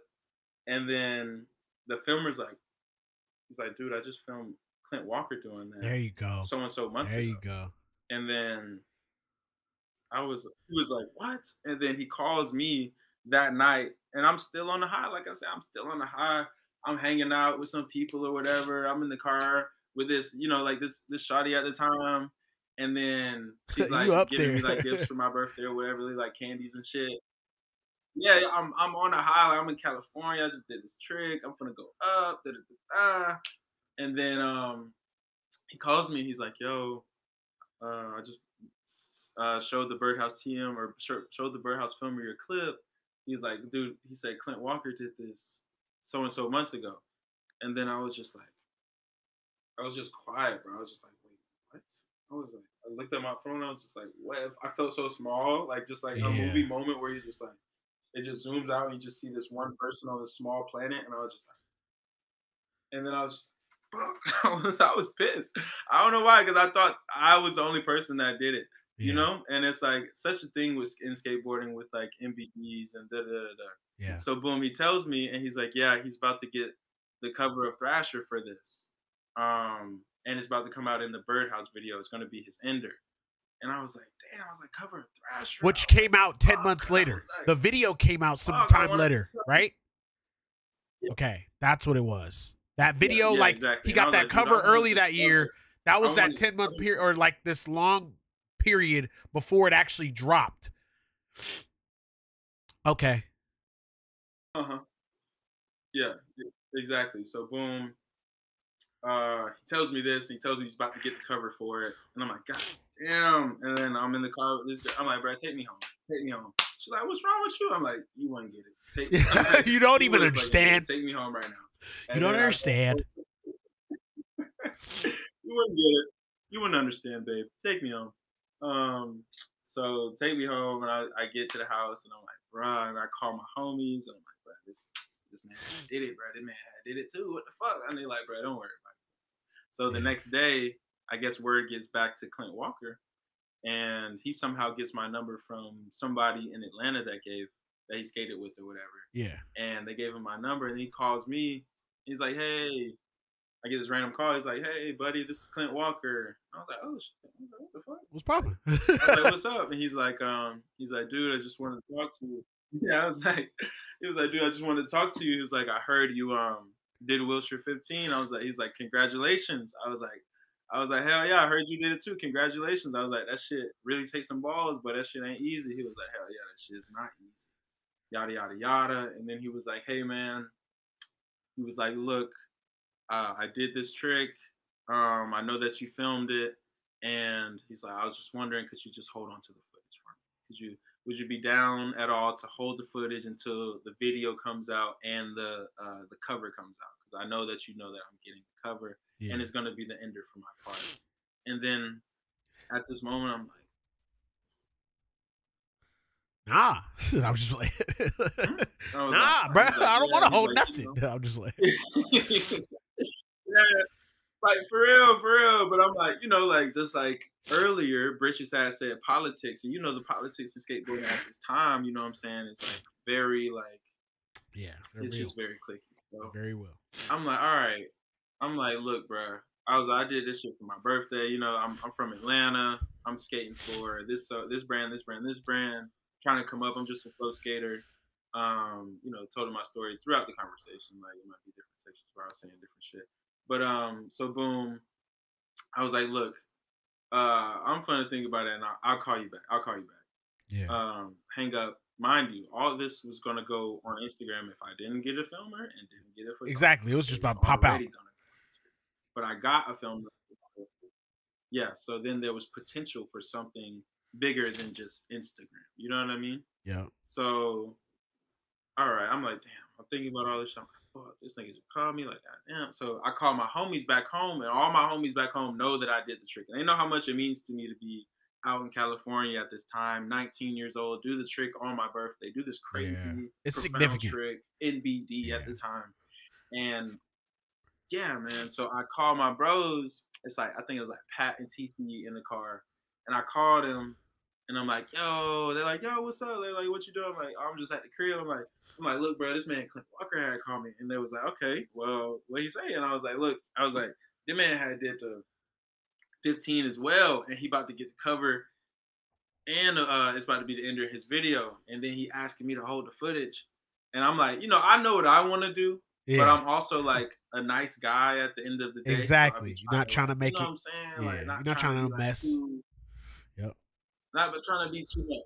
and then the filmer's like, he's like, dude, I just filmed Clint Walker doing that. There you go. So and so months ago. There you go. And then he was like, what? And then he calls me that night, and I'm still on the high. Like I said, I'm still on the high. I'm hanging out with some people or whatever. I'm in the car with this, you know, like this shawty at the time. And then she's like giving me like gifts for my birthday or whatever, like candies and shit. Yeah, I'm on a high. Like, I'm in California. I just did this trick. I'm gonna go up. And then he calls me. He's like, yo, I just showed the BIRDHOUSE TM or showed the BIRDHOUSE filmer your clip. He's like, dude, he said Clint Walker did this so and so months ago. And then I was just quiet, bro. I was just like, wait, what? I looked at my phone. I was just like, what? I felt so small, like just like a movie moment where you just like, it just zooms out and you just see this one person on this small planet. And I was just like, and then I was just, I was pissed. I don't know why, because I thought I was the only person that did it. You know, and it's like such a thing with in skateboarding with like MBDs and da da da da. Yeah. So boom, he tells me, and he's like, yeah, he's about to get the cover of Thrasher for this, and it's about to come out in the Birdhouse video. It's going to be his ender. And I was like, damn, I was like, cover of Thrasher. Which came out 10 months later. Like, the video came out sometime later, right? Yeah. Okay, that's what it was. That video, like, exactly. He got that like, cover early that year. That was that 10-month period, or like this long period before it actually dropped. Okay. Yeah, exactly. So boom. He tells me this. He tells me he's about to get the cover for it, and I'm like, God damn! And then I'm in the car with this guy. I'm like, bro, take me home. Take me home. She's like, what's wrong with you? I'm like, you wouldn't get it. Take me. Like, you don't even understand. Take me home right now. And you don't understand. You wouldn't get it. You wouldn't understand, babe. Take me home. So take me home, and I get to the house, and I'm like, bro, and I call my homies, and I'm like, bro, this man did it, bro. This man did it too. What the fuck? And they like, bro, don't worry about it. So the next day, I guess word gets back to Clint Walker, and he somehow gets my number from somebody in Atlanta that he skated with or whatever. Yeah. And they gave him my number, and he calls me. He's like, hey. I get this random call. He's like, hey, buddy, this is Clint Walker. I was like, oh, shit. I was like, what the fuck? What's poppin'? I was like, what's up? And he's like, dude, I just wanted to talk to you. Yeah, he was like, dude, I just wanted to talk to you. He was like, I heard you did WILSHIRE 15. He's like, congratulations. I was like, hell yeah, I heard you did it too. Congratulations. I was like, that shit really takes some balls, but that shit ain't easy. He was like, hell yeah, that shit is not easy. Yada, yada, yada. And then he was like, hey, man. He was like, look, I did this trick. I know that you filmed it. And he's like, I was just wondering, could you just hold on to the footage for me? Would you be down at all to hold the footage until the video comes out and the cover comes out? Because I know that you know that I'm getting the cover, and it's going to be the ender for my part. And then at this moment, I'm like, nah. I'm just like, nah, bro. I don't want to hold nothing. You know? I'm just like, yeah, like for real. But I'm like, you know, like just like earlier, Bridges had said politics, and you know the politics in skateboarding at this time. You know what I'm saying? It's like very like, it's real. Just very clicky. So very well. I'm like, all right. I'm like, look, bro. I did this shit for my birthday. You know, I'm from Atlanta. I'm skating for this brand. Trying to come up. I'm just a flow skater. You know, told him my story throughout the conversation. Like, it might be different sections where I was saying different shit. But so boom, I was like, look, I'm fun to think about it, and I'll call you back. Yeah. Hang up. Mind you, all this was gonna go on Instagram if I didn't get a filmer and didn't get it for exactly. It was just about pop out. But I got a filmer. Yeah. So then there was potential for something bigger than just Instagram. You know what I mean? Yeah. So, all right. I'm like, damn. I'm thinking about all this shit. I'm like, fuck, this nigga just called me. Like, damn. So I call my homies back home, and all my homies back home know that I did the trick. And they know how much it means to me to be out in California at this time, 19 years old, do the trick on my birthday, do this crazy, it's significant trick, NBD at the time. And yeah, man. So I called my bros. It's like, I think it was like Pat and TC in the car. And I called him, and I'm like, yo, they're like, yo, what's up? They're like, what you doing? I'm like, I'm just at the crib. I'm like, look, bro, this man Clint Walker had called me. And they was like, okay, well, what you say? And I was like, look, the man had did the 15 as well, and he about to get the cover, and it's about to be the end of his video. And then he asking me to hold the footage. And I'm like, you know, I know what I want to do, but I'm also like a nice guy at the end of the day. Exactly. So you're not trying to make it. You know what I'm saying? Yeah. Like, you're not trying to mess. Yep. Not trying to be too much.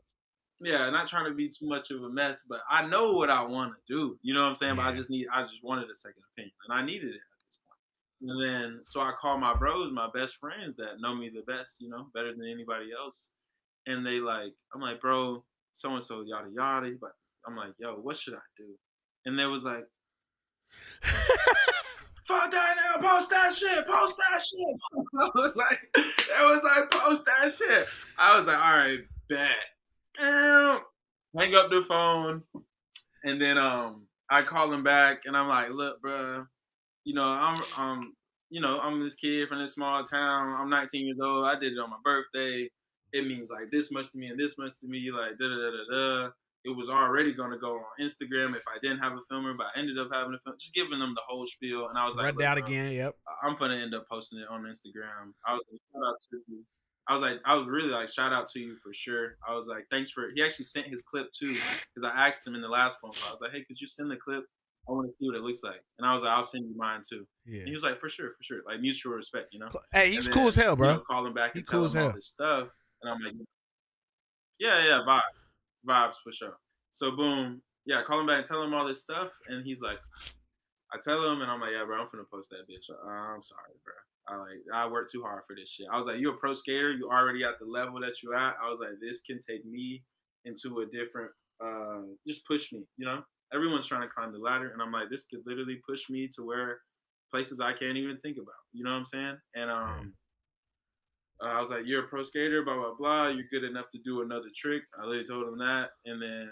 Yeah, not trying to be too much of a mess, but I know what I want to do. You know what I'm saying? Yeah. But I just wanted a second opinion, and I needed it at this point. And then, so I called my bros, my best friends that know me the best, you know, better than anybody else. And they like, I'm like, bro, so-and-so, yada, yada. But I'm like, yo, what should I do? And they was like, fuck that nigga, post that shit. It was like, post that shit. I was like, all right, bet. Hang up the phone. And then I call him back, and I'm like, look, bro, you know, you know, I'm this kid from this small town. I'm 19 years old. I did it on my birthday. It means like this much to me and this much to me. Like da da da da da. It was already gonna go on Instagram if I didn't have a filmer, but I ended up having a film. Just giving them the whole spiel, and I was like, run down again. Yep. I'm gonna end up posting it on Instagram. I was like, shout out to you. I was really like, shout out to you for sure. I was like, thanks for. He actually sent his clip too, because I asked him in the last phone call. I was like, hey, could you send the clip? I want to see what it looks like. And I was like, I'll send you mine too. Yeah. And he was like, for sure. Like mutual respect, you know. Hey, he's cool as hell, bro. You know, calling back and telling him all this stuff, and I'm like, yeah, vibes for sure. So boom, yeah, call him back and tell him all this stuff, and he's like, I tell him, and I'm like, yeah, bro, I'm finna post that bitch. I'm sorry, bro. I worked too hard for this shit. I was like, you a pro skater, you already at the level that you at. I was like, this can take me into a different, just push me, you know. Everyone's trying to climb the ladder, and I'm like, this could literally push me to where places I can't even think about. You know what I'm saying? And I was like, you're a pro skater, blah blah blah. You're good enough to do another trick. I literally told him that, and then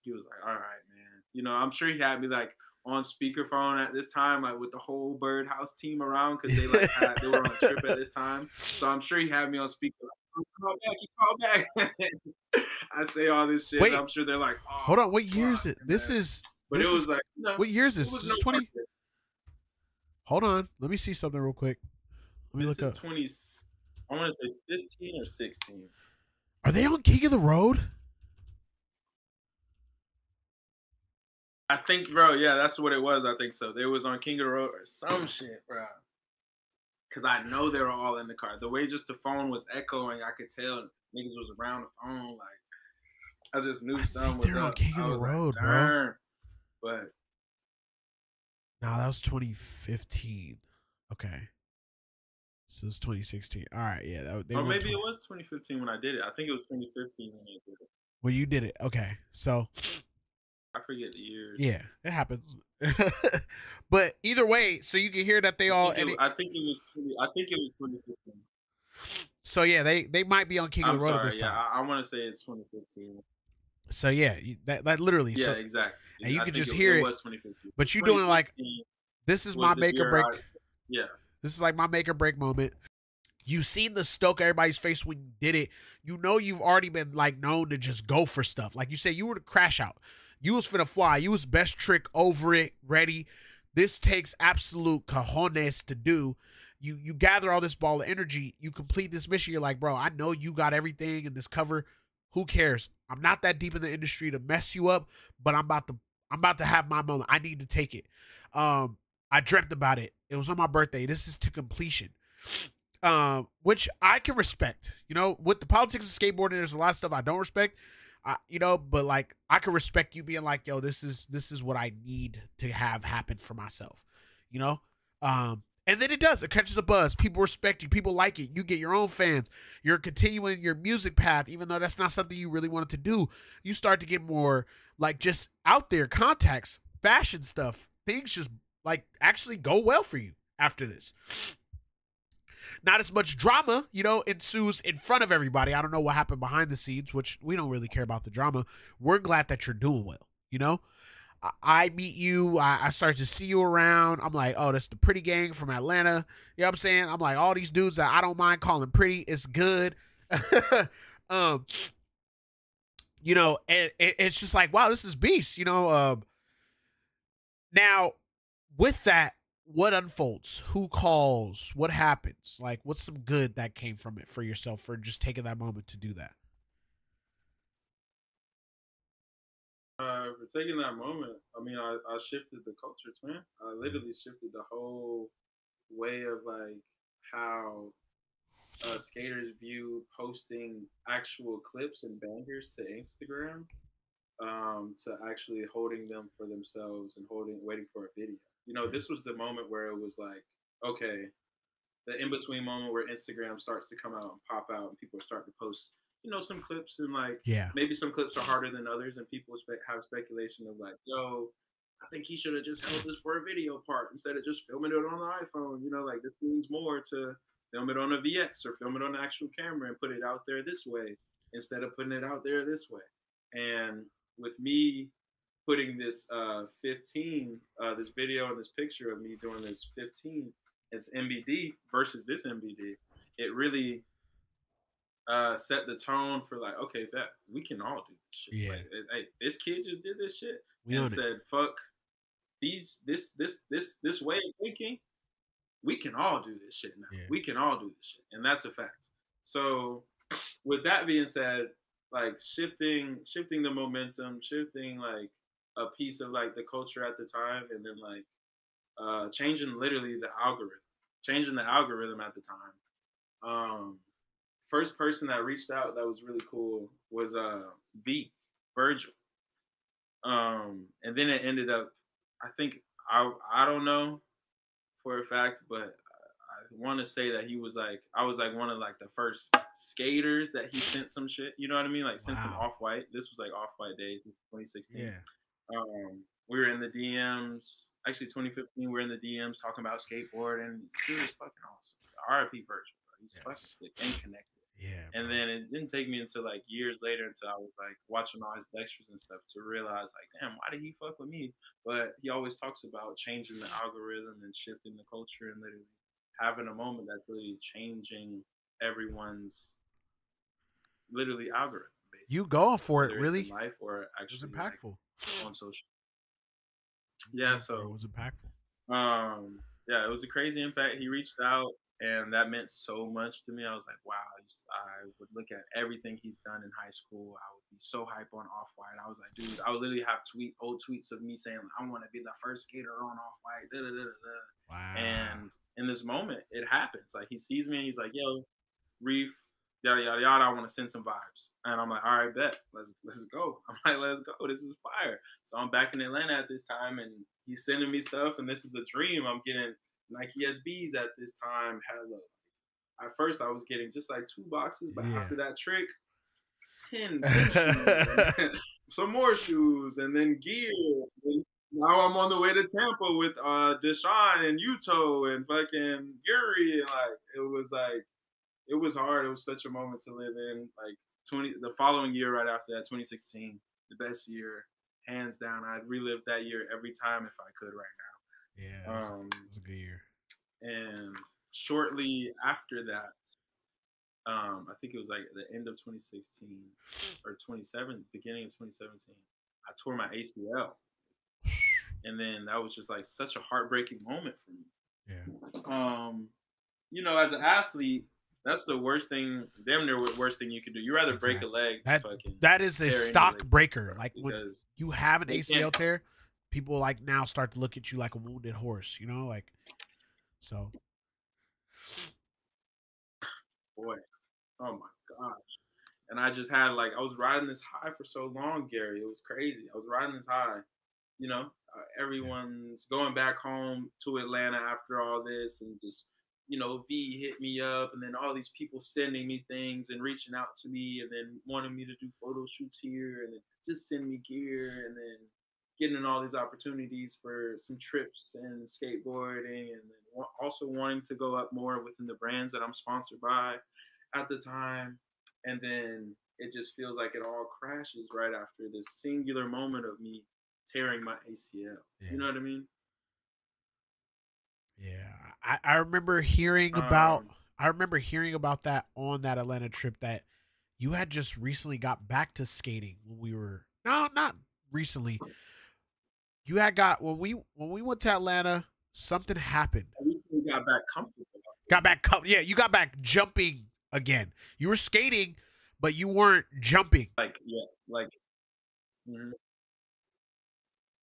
he was like, all right, man. You know, I'm sure he had me like on speakerphone at this time, like with the whole Birdhouse team around, because they like they were on a trip at this time. So I'm sure he had me on speaker. Like, call back. I say all this shit. Wait, I'm sure they're like, oh, hold on. What year is it? This is. But this it was is, like, you know, what year is this? This is 20. Hold on. Let me see something real quick. Let me look up. 20. I want to say 15 or 16. Are they on King of the Road? I think, bro. Yeah, that's what it was. I think so. They was on King of the Road or some shit, bro. Because I know they were all in the car. The way just the phone was echoing, I could tell niggas was around the phone. Like, I just knew something was up. They're on King of the Road, like, bro. But no, that was 2015. Okay. So it's 2016. All right, yeah. Or maybe it was 2015 when I did it. I think it was 2015 when I did it. Well, you did it. Okay. So I forget the years. Yeah, it happens. But either way, so you can hear that they I think it was 2015. So yeah, they might be on King of the Road at this time. Yeah, I want to say it's 2015. So yeah, that literally. Yeah, so, exactly. And you can just hear it. Was 2015. But you doing like, this is my make or break. Yeah. This is like my make or break moment. You seen the stoke everybody's face when you did it. You know you've already been like known to just go for stuff. Like you said, you were the crash out. You was finna fly. You was best trick over it, ready. This takes absolute cojones to do. You gather all this ball of energy. You complete this mission. You're like, bro, I know you got everything in this cover. Who cares? I'm not that deep in the industry to mess you up, but I'm about to have my moment. I need to take it. I dreamt about it. It was on my birthday. This is to completion. Which I can respect. You know, with the politics of skateboarding, there's a lot of stuff I don't respect. You know, but like I can respect you being like, yo, this is what I need to have happen for myself. You know? And then it does. It catches a buzz. People respect you. People like it. You get your own fans. You're continuing your music path, even though that's not something you really wanted to do. You start to get more like just out there contacts, fashion stuff. Things just like actually go well for you after this. Not as much drama, you know, ensues in front of everybody. I don't know what happened behind the scenes, which we don't really care about the drama. We're glad that you're doing well, you know? I meet you. I start to see you around. I'm like, oh, that's the pretty gang from Atlanta. You know what I'm saying? I'm like, all these dudes that I don't mind calling pretty. It's good. You know, and it's just like, wow, this is beast, you know? Now, with that, what unfolds? Who calls? What happens? Like, what's some good that came from it for yourself for just taking that moment to do that? For taking that moment, I mean, I shifted the culture, twin. I literally shifted the whole way of like how skaters view posting actual clips and bangers to Instagram, to actually holding them for themselves and waiting for a video. You know, this was the moment where it was like, okay, the in-between moment where Instagram starts to come out and pop out and people start to post, you know, some clips and like, maybe some clips are harder than others and people have speculation of like, yo, I think he should have just held this for a video part instead of just filming it on the iPhone. You know, like this means more to film it on a VX or film it on the actual camera and put it out there this way instead of putting it out there this way. And with me putting this 15, this video and this picture of me doing this 15, it's MBD versus this MBD. It really set the tone for like, okay, that we can all do this shit. Yeah. Like, hey, this kid just did this shit We and said, fuck this way of thinking. We can all do this shit now. Yeah. We can all do this shit, and that's a fact. So, with that being said, like shifting the momentum, shifting like a piece of like the culture at the time, and then like changing literally the algorithm at the time. First person that reached out that was really cool was Virgil. And then it ended up, I think I don't know for a fact, but I want to say that I was like one of like the first skaters that he sent some shit. You know what I mean? Like sent some Off-White. This was like Off-White days, 2016. Yeah. We were in the DMs. Actually, 2015, we were in the DMs talking about skateboarding. Dude was fucking awesome. R.I.P. Virgil. He's fucking sick and connected. Yeah. And then it didn't take me until like years later until I was like watching all his lectures and stuff to realize like, damn, why did he fuck with me? But he always talks about changing the algorithm and shifting the culture and literally having a moment that's really changing everyone's literally algorithm. Basically. You going for it, really? In life or actually it was impactful like, on social. Yeah, so it was impactful. Yeah, it was a crazy impact. He reached out. And that meant so much to me. I was like, wow, I would look at everything he's done in high school. I would be so hype on Off-White. I was like, dude, I would literally have old tweets of me saying, I want to be the first skater on Off-White. Wow. And in this moment, it happens. Like, he sees me and he's like, yo, Reef, yada, yada, yada, I want to send some vibes. And I'm like, all right, bet. Let's go. I'm like, let's go. This is fire. So I'm back in Atlanta at this time, and he's sending me stuff, and this is a dream. I'm getting Nike SBs at this time. At first, I was getting just like 2 boxes, but after that trick, 10 shoes, some more shoes, and then gear. And now I'm on the way to Tampa with Deshaun and Yuto and fucking Yuri. And it was hard. It was such a moment to live in. Like the following year, right after that, 2016, the best year, hands down. I'd relive that year every time if I could right now. Yeah, it was a good year. And shortly after that, I think it was like the end of 2016 or beginning of 2017, I tore my ACL. And then that was just like such a heartbreaking moment for me. Yeah. You know, as an athlete, that's the worst thing, damn near worst thing you could do. You rather break a leg. That is a stock breaker. Like when you have an ACL tear, people like now start to look at you like a wounded horse, you know, like so. Boy, oh my gosh. And I just had I was riding this high for so long, Gary. It was crazy. I was riding this high. You know, everyone's going back home to Atlanta after all this, and just, you know, V hit me up, and then all these people sending me things and reaching out to me, and then wanting me to do photo shoots here, and then just send me gear, and then getting all these opportunities for some trips and skateboarding, and then also wanting to go up more within the brands that I'm sponsored by at the time. And then it just feels like it all crashes right after this singular moment of me tearing my ACL. Yeah. You know what I mean? Yeah. I remember hearing about that on that Atlanta trip, that you had just recently got back to skating when we were not recently. You had when we went to Atlanta, something happened. We got back comfortable. Yeah, you got back jumping again. You were skating, but you weren't jumping.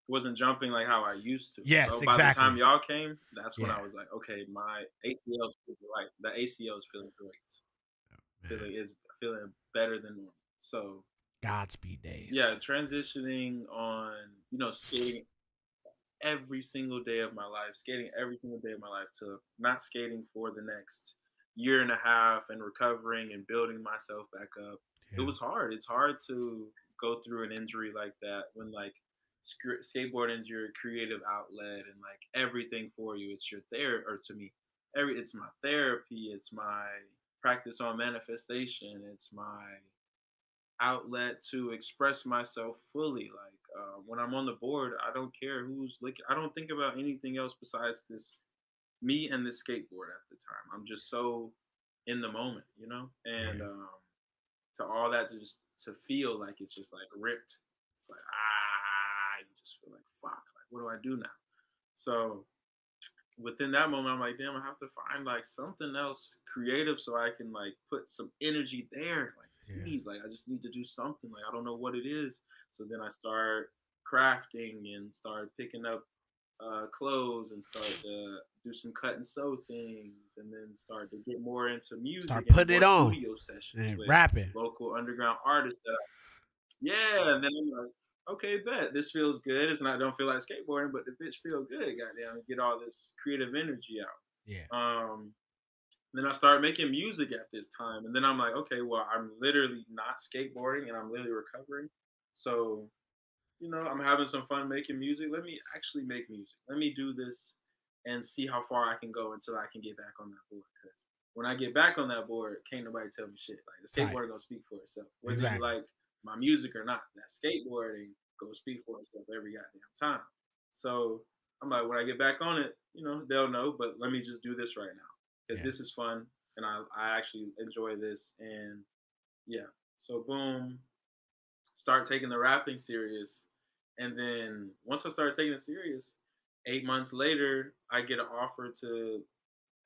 Wasn't jumping like how I used to. Yes, so exactly. By the time y'all came, that's when I was like, okay, my ACL's feeling the ACL is feeling great. Feeling better than normal. So Godspeed days. Yeah, transitioning on, you know, skating every single day of my life, to not skating for the next year and a half and recovering and building myself back up. Yeah. It was hard. It's hard to go through an injury like that when skateboarding is your creative outlet and everything for you. It's your therapy, or to me, it's my therapy. It's my practice on manifestation. It's my outlet to express myself fully. when I'm on the board, I don't care who's looking. I don't think about anything else besides this me and this skateboard at the time. I'm just so in the moment, you know, and to all that to feel like it's just like ripped. It's like you just feel like fuck. Like what do I do now? So within that moment, I'm like, damn, I have to find like something else creative so I can like put some energy there. Like, please, like I just need to do something. Like I don't know what it is. So then I start crafting and start picking up clothes and start to do some cut and sew things, and then start to get more into music. Start putting and it on. Studio sessions and with rapping. local underground artists. And then I'm like, okay, bet this feels good. It's not don't feel like skateboarding, but the bitch feel good. Goddamn, get all this creative energy out. Yeah. Then I started making music at this time, and then I'm like, okay, well, I'm literally not skateboarding, and I'm literally recovering. So, you know, I'm having some fun making music. Let me actually make music. Let me do this and see how far I can go until I can get back on that board. Because when I get back on that board, can't nobody tell me shit. Like the skateboarding gonna speak for itself. Whether you like my music or not, that skateboarding go speak for itself every goddamn time. So I'm like, when I get back on it, you know, they'll know. But let me just do this right now because this is fun and I actually enjoy this. And yeah, so boom, start taking the rapping serious. And then once I started taking it serious, 8 months later, I get an offer to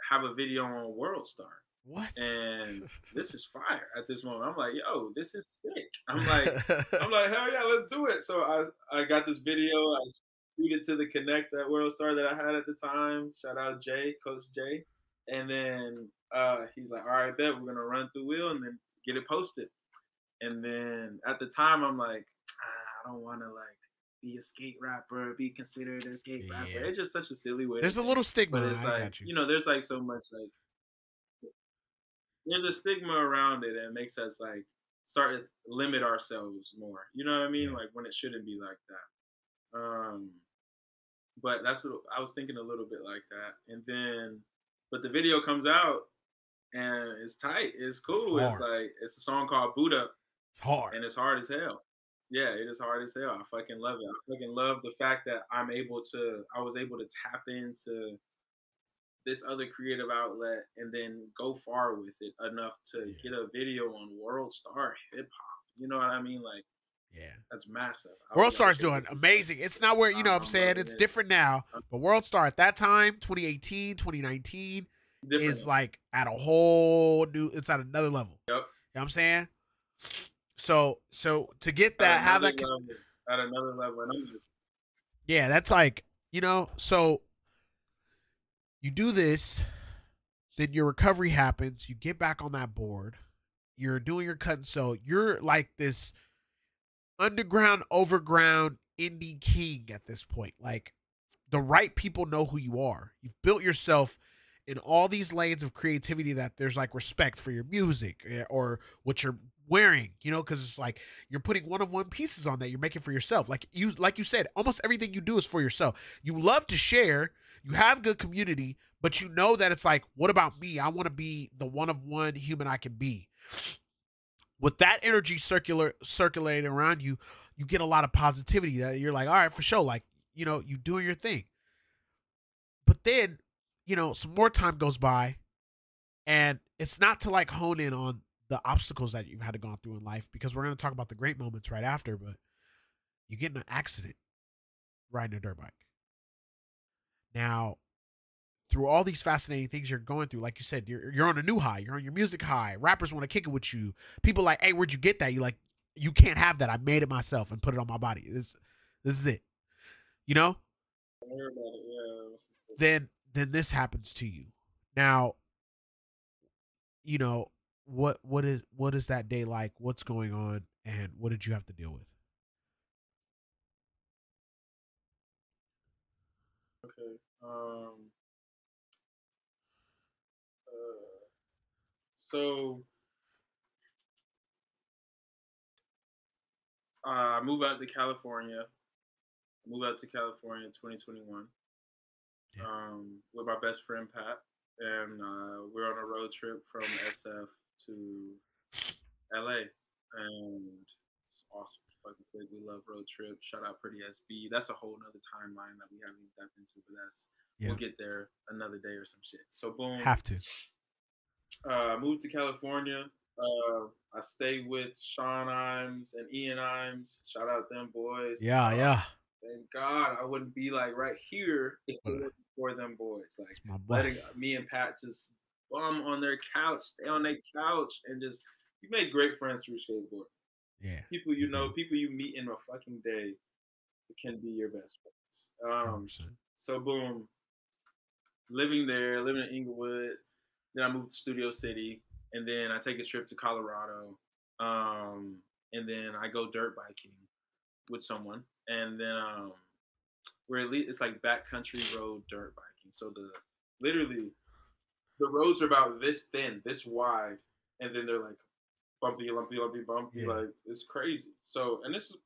have a video on World Star. What? And this is fire at this moment. I'm like, yo, this is sick. I'm like, hell yeah, let's do it. So I got this video. I shoot it to the Connect at World Star that I had at the time. Shout out Jay, Coach Jay. And then he's like, all right, bet we're gonna run through Will and then get it posted. And then at the time, I'm like, I don't want to like be a skate rapper, be considered a skate rapper. It's just such a silly way. There's a little stigma. But it's like, you know, there's like so much like, there's a stigma around it and makes us like start to limit ourselves more. You know what I mean? Like when it shouldn't be like that. But that's what I was thinking, a little bit like that. And then, but the video comes out and it's tight. It's cool. It's like, it's a song called Boot Up. It's hard. And it's hard as hell. Yeah, it is hard as hell. I fucking love it. I fucking love the fact that I was able to tap into this other creative outlet and then go far with it enough to get a video on World Star Hip Hop. You know what I mean? Like, that's massive. World Star's doing amazing. It's not where, you know what I'm saying? It's different now. But World Star at that time, 2018, 2019, is like at a whole new, it's at another level. Yep. You know what I'm saying? So to get that, have that at another level. Yeah, that's like, you know, so you do this, then your recovery happens, you get back on that board, you're doing your cut and sew, you're like this underground, overground indie king at this point. Like, the right people know who you are. You've built yourself in all these lanes of creativity that there's like respect for your music or what you're wearing, you know, because it's like you're putting one-of-one pieces on that you're making for yourself. Like you said, almost everything you do is for yourself. You love to share, you have good community, but you know that it's like, what about me? I want to be the one-of-one human I can be. With that energy circulating around you, you get a lot of positivity that you're like, all right, for sure. Like, you know, you doing your thing. But then, you know, some more time goes by and it's not to like hone in on the obstacles that you've had to go through in life, because we're going to talk about the great moments right after, but you get in an accident riding a dirt bike. Now, through all these fascinating things you're going through, like you said, you're on a new high, you're on your music high, rappers want to kick it with you. People like, hey, where'd you get that? You like, you can't have that. I made it myself and put it on my body. This is it. You know? Then this happens to you. Now, you know, what is that day like? What's going on, and what did you have to deal with? Okay. So I moved out to California. I moved out to California in 2021 with my best friend Pat, and we're on a road trip from SF to LA, and It's awesome. Fucking sick. We love road trips. Shout out Pretty SB. That's a whole nother timeline that we haven't even dived into, but we'll get there another day or some shit. So boom. Have to. Moved to California. I stayed with Sean Imes and Ian Imes. Shout out them boys. Yeah. Thank God I wouldn't be like right here if it wasn't for them boys. Like letting me and Pat just bum on their couch, stay on their couch, and just you make great friends through skateboarding. Yeah. People you know, people you meet in a fucking day can be your best friends. So boom, living in Inglewood. Then I moved to Studio City, and then I take a trip to Colorado, and then I go dirt biking with someone, and then it's like backcountry road dirt biking. So literally the roads are about this thin, this wide, and then they're like bumpy, lumpy, bumpy. Like it's crazy. So, and this is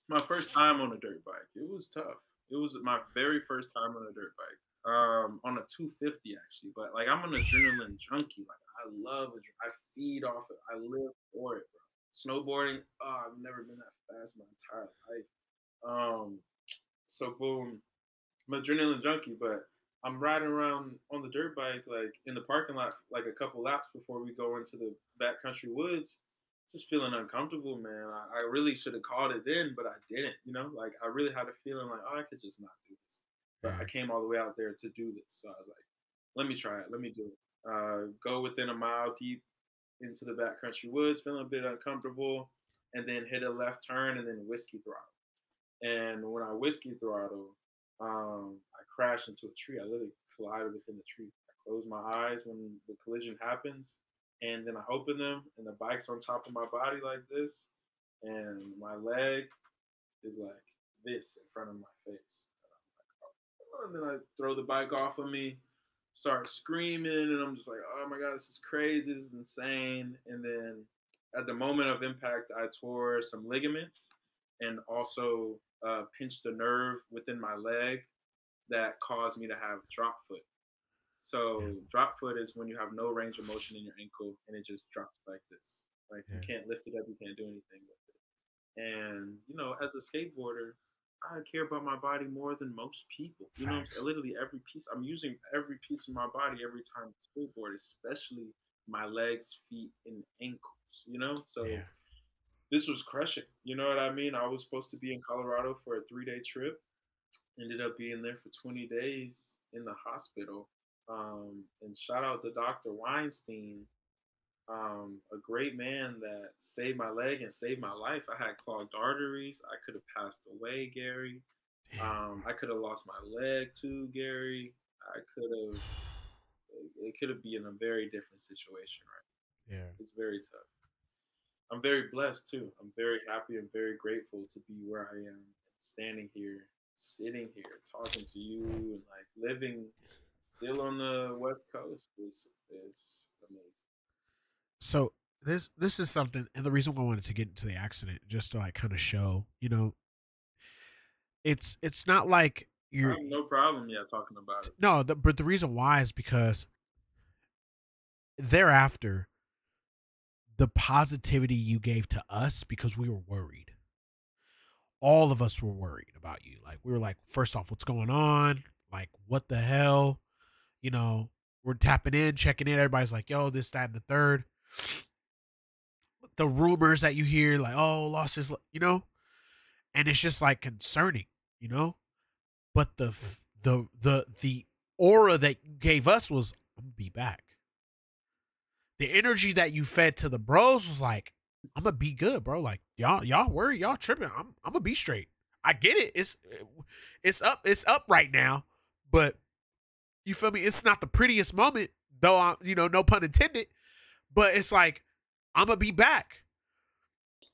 my first time on a dirt bike. It was tough. It was my very first time on a dirt bike. On a 250 actually, but like I'm an adrenaline junkie. Like I love it. I feed off it. I live for it, bro. Snowboarding, I've never been that fast my entire life. So boom, I'm an adrenaline junkie, but I'm riding around on the dirt bike, like in the parking lot, like a couple laps before we go into the backcountry woods. Just feeling uncomfortable, man. I really should have called it then, but I didn't. You know, like I really had a feeling like, I could just not do this. But I came all the way out there to do this. So I was like, let me try it. Let me do it. Go within a mile deep into the backcountry woods, feeling a bit uncomfortable, and then hit a left turn and then whiskey throttle. And when I whiskey throttle, I crashed into a tree. I literally collided within the tree. I close my eyes when the collision happens, and then I open them, and the bike's on top of my body like this, and my leg is like this in front of my face. And then I throw the bike off of me, start screaming, and I'm just like, oh my God, this is crazy, this is insane. And then at the moment of impact, I tore some ligaments and also pinched a nerve within my leg that caused me to have drop foot. So drop foot is when you have no range of motion in your ankle and it just drops like this. Like you can't lift it up, you can't do anything with it. And, you know, as a skateboarder, I care about my body more than most people. You know, literally every piece. I'm using every piece of my body every time I skateboard, especially my legs, feet, and ankles. You know, so this was crushing. You know what I mean? I was supposed to be in Colorado for a 3-day trip. Ended up being there for 20 days in the hospital. And shout out to Dr. Weinstein, a great man that saved my leg and saved my life. I had clogged arteries. I could have passed away, Gary. I could have lost my leg too, Gary. It could have been a very different situation, right? Yeah. It's very tough. I'm very blessed too. I'm very happy and very grateful to be where I am, standing here, sitting here, talking to you, and like living still on the West Coast. It's amazing. So this is something, and the reason why I wanted to get into the accident, just to like kind of show, you know, it's not like you're no problem talking about it. No, but the reason why is because thereafter, the positivity you gave to us, because we were worried. All of us were worried about you. Like we were like, first off, what's going on? Like, what the hell? You know, we're tapping in, checking in. Everybody's like, yo, this, that, and the third. The rumors that you hear, like, oh, lost his, you know, and it's just like concerning, you know. But the aura that you gave us was, I'm gonna be back. The energy that you fed to the bros was like, I'm gonna be good, bro. Like y'all worry, y'all tripping. I'm gonna be straight. I get it. It's up right now, but you feel me? It's not the prettiest moment, though. No pun intended. But it's like, I'm gonna be back.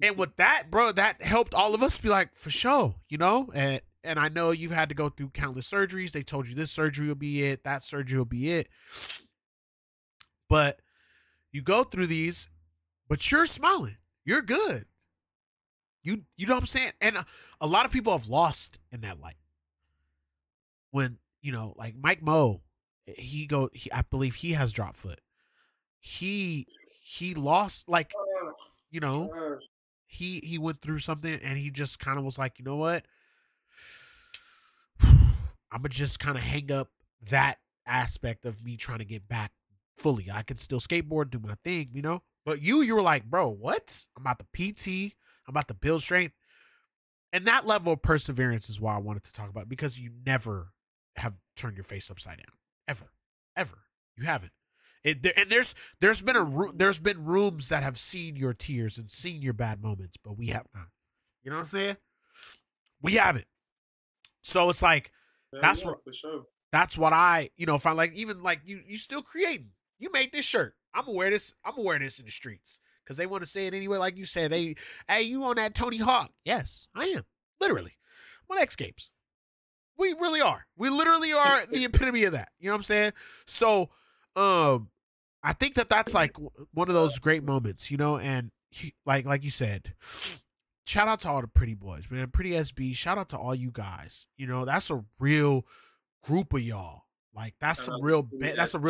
And with that, bro, that helped all of us be like, for sure, you know? And I know you've had to go through countless surgeries. They told you this surgery will be it, that surgery will be it. But you go through these, but you're smiling. You're good. You know what I'm saying? And a lot of people have lost in that light. When, you know, like Mike Moe, I believe he has drop foot. He lost, like, you know, he went through something and he just kind of was like, you know what? I'm gonna just kind of hang up that aspect of me trying to get back fully. I can still skateboard, do my thing, you know? But you were like, bro, what? I'm about to PT. I'm about to build strength. And that level of perseverance is why I wanted to talk about it, because you never have turned your face upside down. Ever. You haven't. And there's been rooms that have seen your tears and seen your bad moments, but we have not. You know what I'm saying? We haven't. So it's like, that's what, for sure. That's what I, if I like, even like you still creating. You made this shirt. I'm gonna wear this in the streets because they want to say it anyway. Like you said, hey, you on that Tony Hawk? Yes, I am. Literally, I'm on XGames. We really are. We literally are the epitome of that. You know what I'm saying? So, I think that's like one of those great moments, and like you said, shout out to all the pretty boys, man. Pretty SB. Shout out to all you guys. That's a real group of y'all. Like that's a real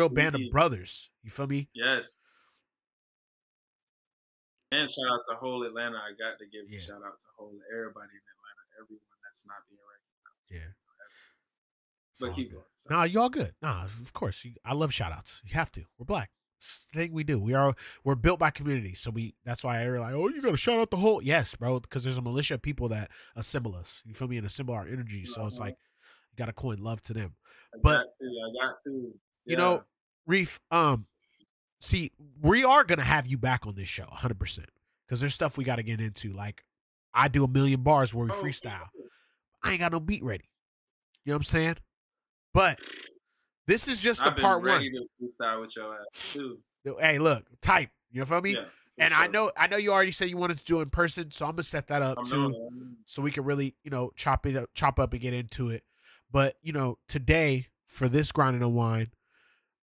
band of brothers. You feel me? Yes. And shout out to whole Atlanta. I got to give a shout out to whole everybody in Atlanta, everyone that's not being recognized. Yeah. But keep going. Nah, you all good. Nah, of course. I love shout outs. You have to. We're black. It's the thing we do. We're built by community. So that's why they're like, oh, you gotta shout out the whole. Yes, bro, because there's a militia of people that assemble us. You feel me? And assemble our energy. So it's like you gotta coin love to them. I got to. Yeah. Reef, see, we are gonna have you back on this show 100%. Because there's stuff we gotta get into. Like I do 1,000,000 bars where we freestyle. I ain't got no beat ready. You know what I'm saying? But this is just the part one. I've been ready to freestyle with your ass too. Hey, look, type. You feel me? Yeah, and sure. I know you already said you wanted to do it in person, so I'm gonna set that up too, so we can really, chop up and get into it. But today for this Grind and Unwind,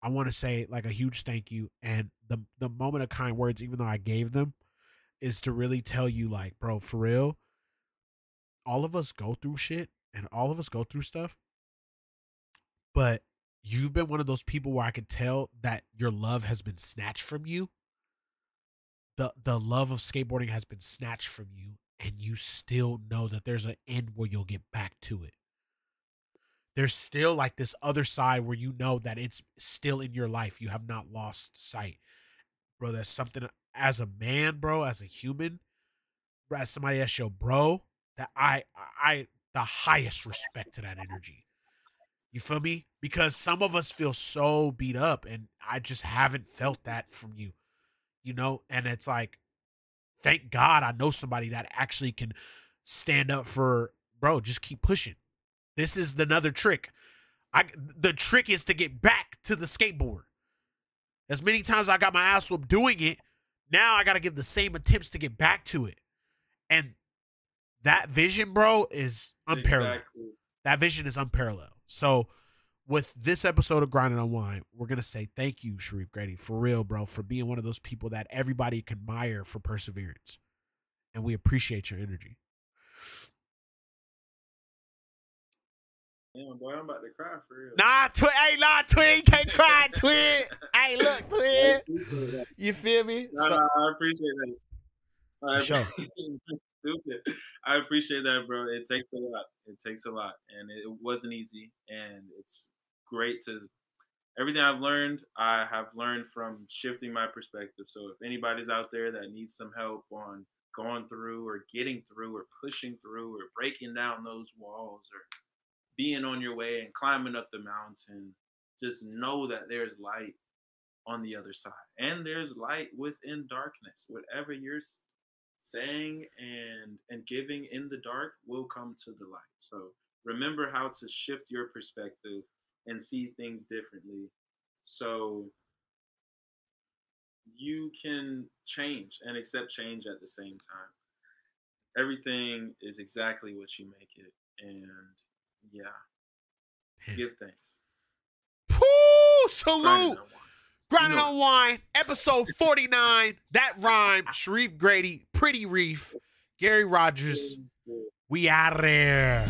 I want to say like a huge thank you, and the moment of kind words, even though I gave them, is to really tell you like, bro, for real, all of us go through shit and all of us go through stuff, but you've been one of those people where I can tell that your love has been snatched from you. The love of skateboarding has been snatched from you, and you still know that there's an end where you'll get back to it. There's still like this other side where you know that it's still in your life. You have not lost sight. Bro, that's something as a man, bro, as a human, as somebody that's your bro, that I the highest respect to that energy. You feel me? Because some of us feel so beat up, and I just haven't felt that from you, and it's like, thank God I know somebody that actually can stand up for, bro, just keep pushing. This is another trick. The trick is to get back to the skateboard. As many times I got my ass whooped doing it, now I got to give the same attempts to get back to it. And that vision, bro, is unparalleled. Exactly. That vision is unparalleled. So with this episode of Grind and Unwind, we're going to say thank you, Shareef Grady, for real, bro, for being one of those people that everybody can admire for perseverance. And we appreciate your energy. Damn, boy, I'm about to cry for real. Twin, can't cry, Twin. Hey, look, Twin. You feel me? I appreciate that. Sure. Stupid. I appreciate that, bro. It takes a lot. It takes a lot, and it wasn't easy. And it's great to everything I've learned. I have learned from shifting my perspective. So if anybody's out there that needs some help on going through or getting through or pushing through or breaking down those walls or being on your way and climbing up the mountain, just know that there's light on the other side, and there's light within darkness. Whatever you're saying and giving in the dark will come to the light. So remember how to shift your perspective and see things differently, so you can change and accept change at the same time. Everything is exactly what you make it, and give thanks. Woo! Salute! Grind and Unwind, episode 49. That rhyme. Shareef Grady, Pretty Reef, Gary Rogers. We out of there.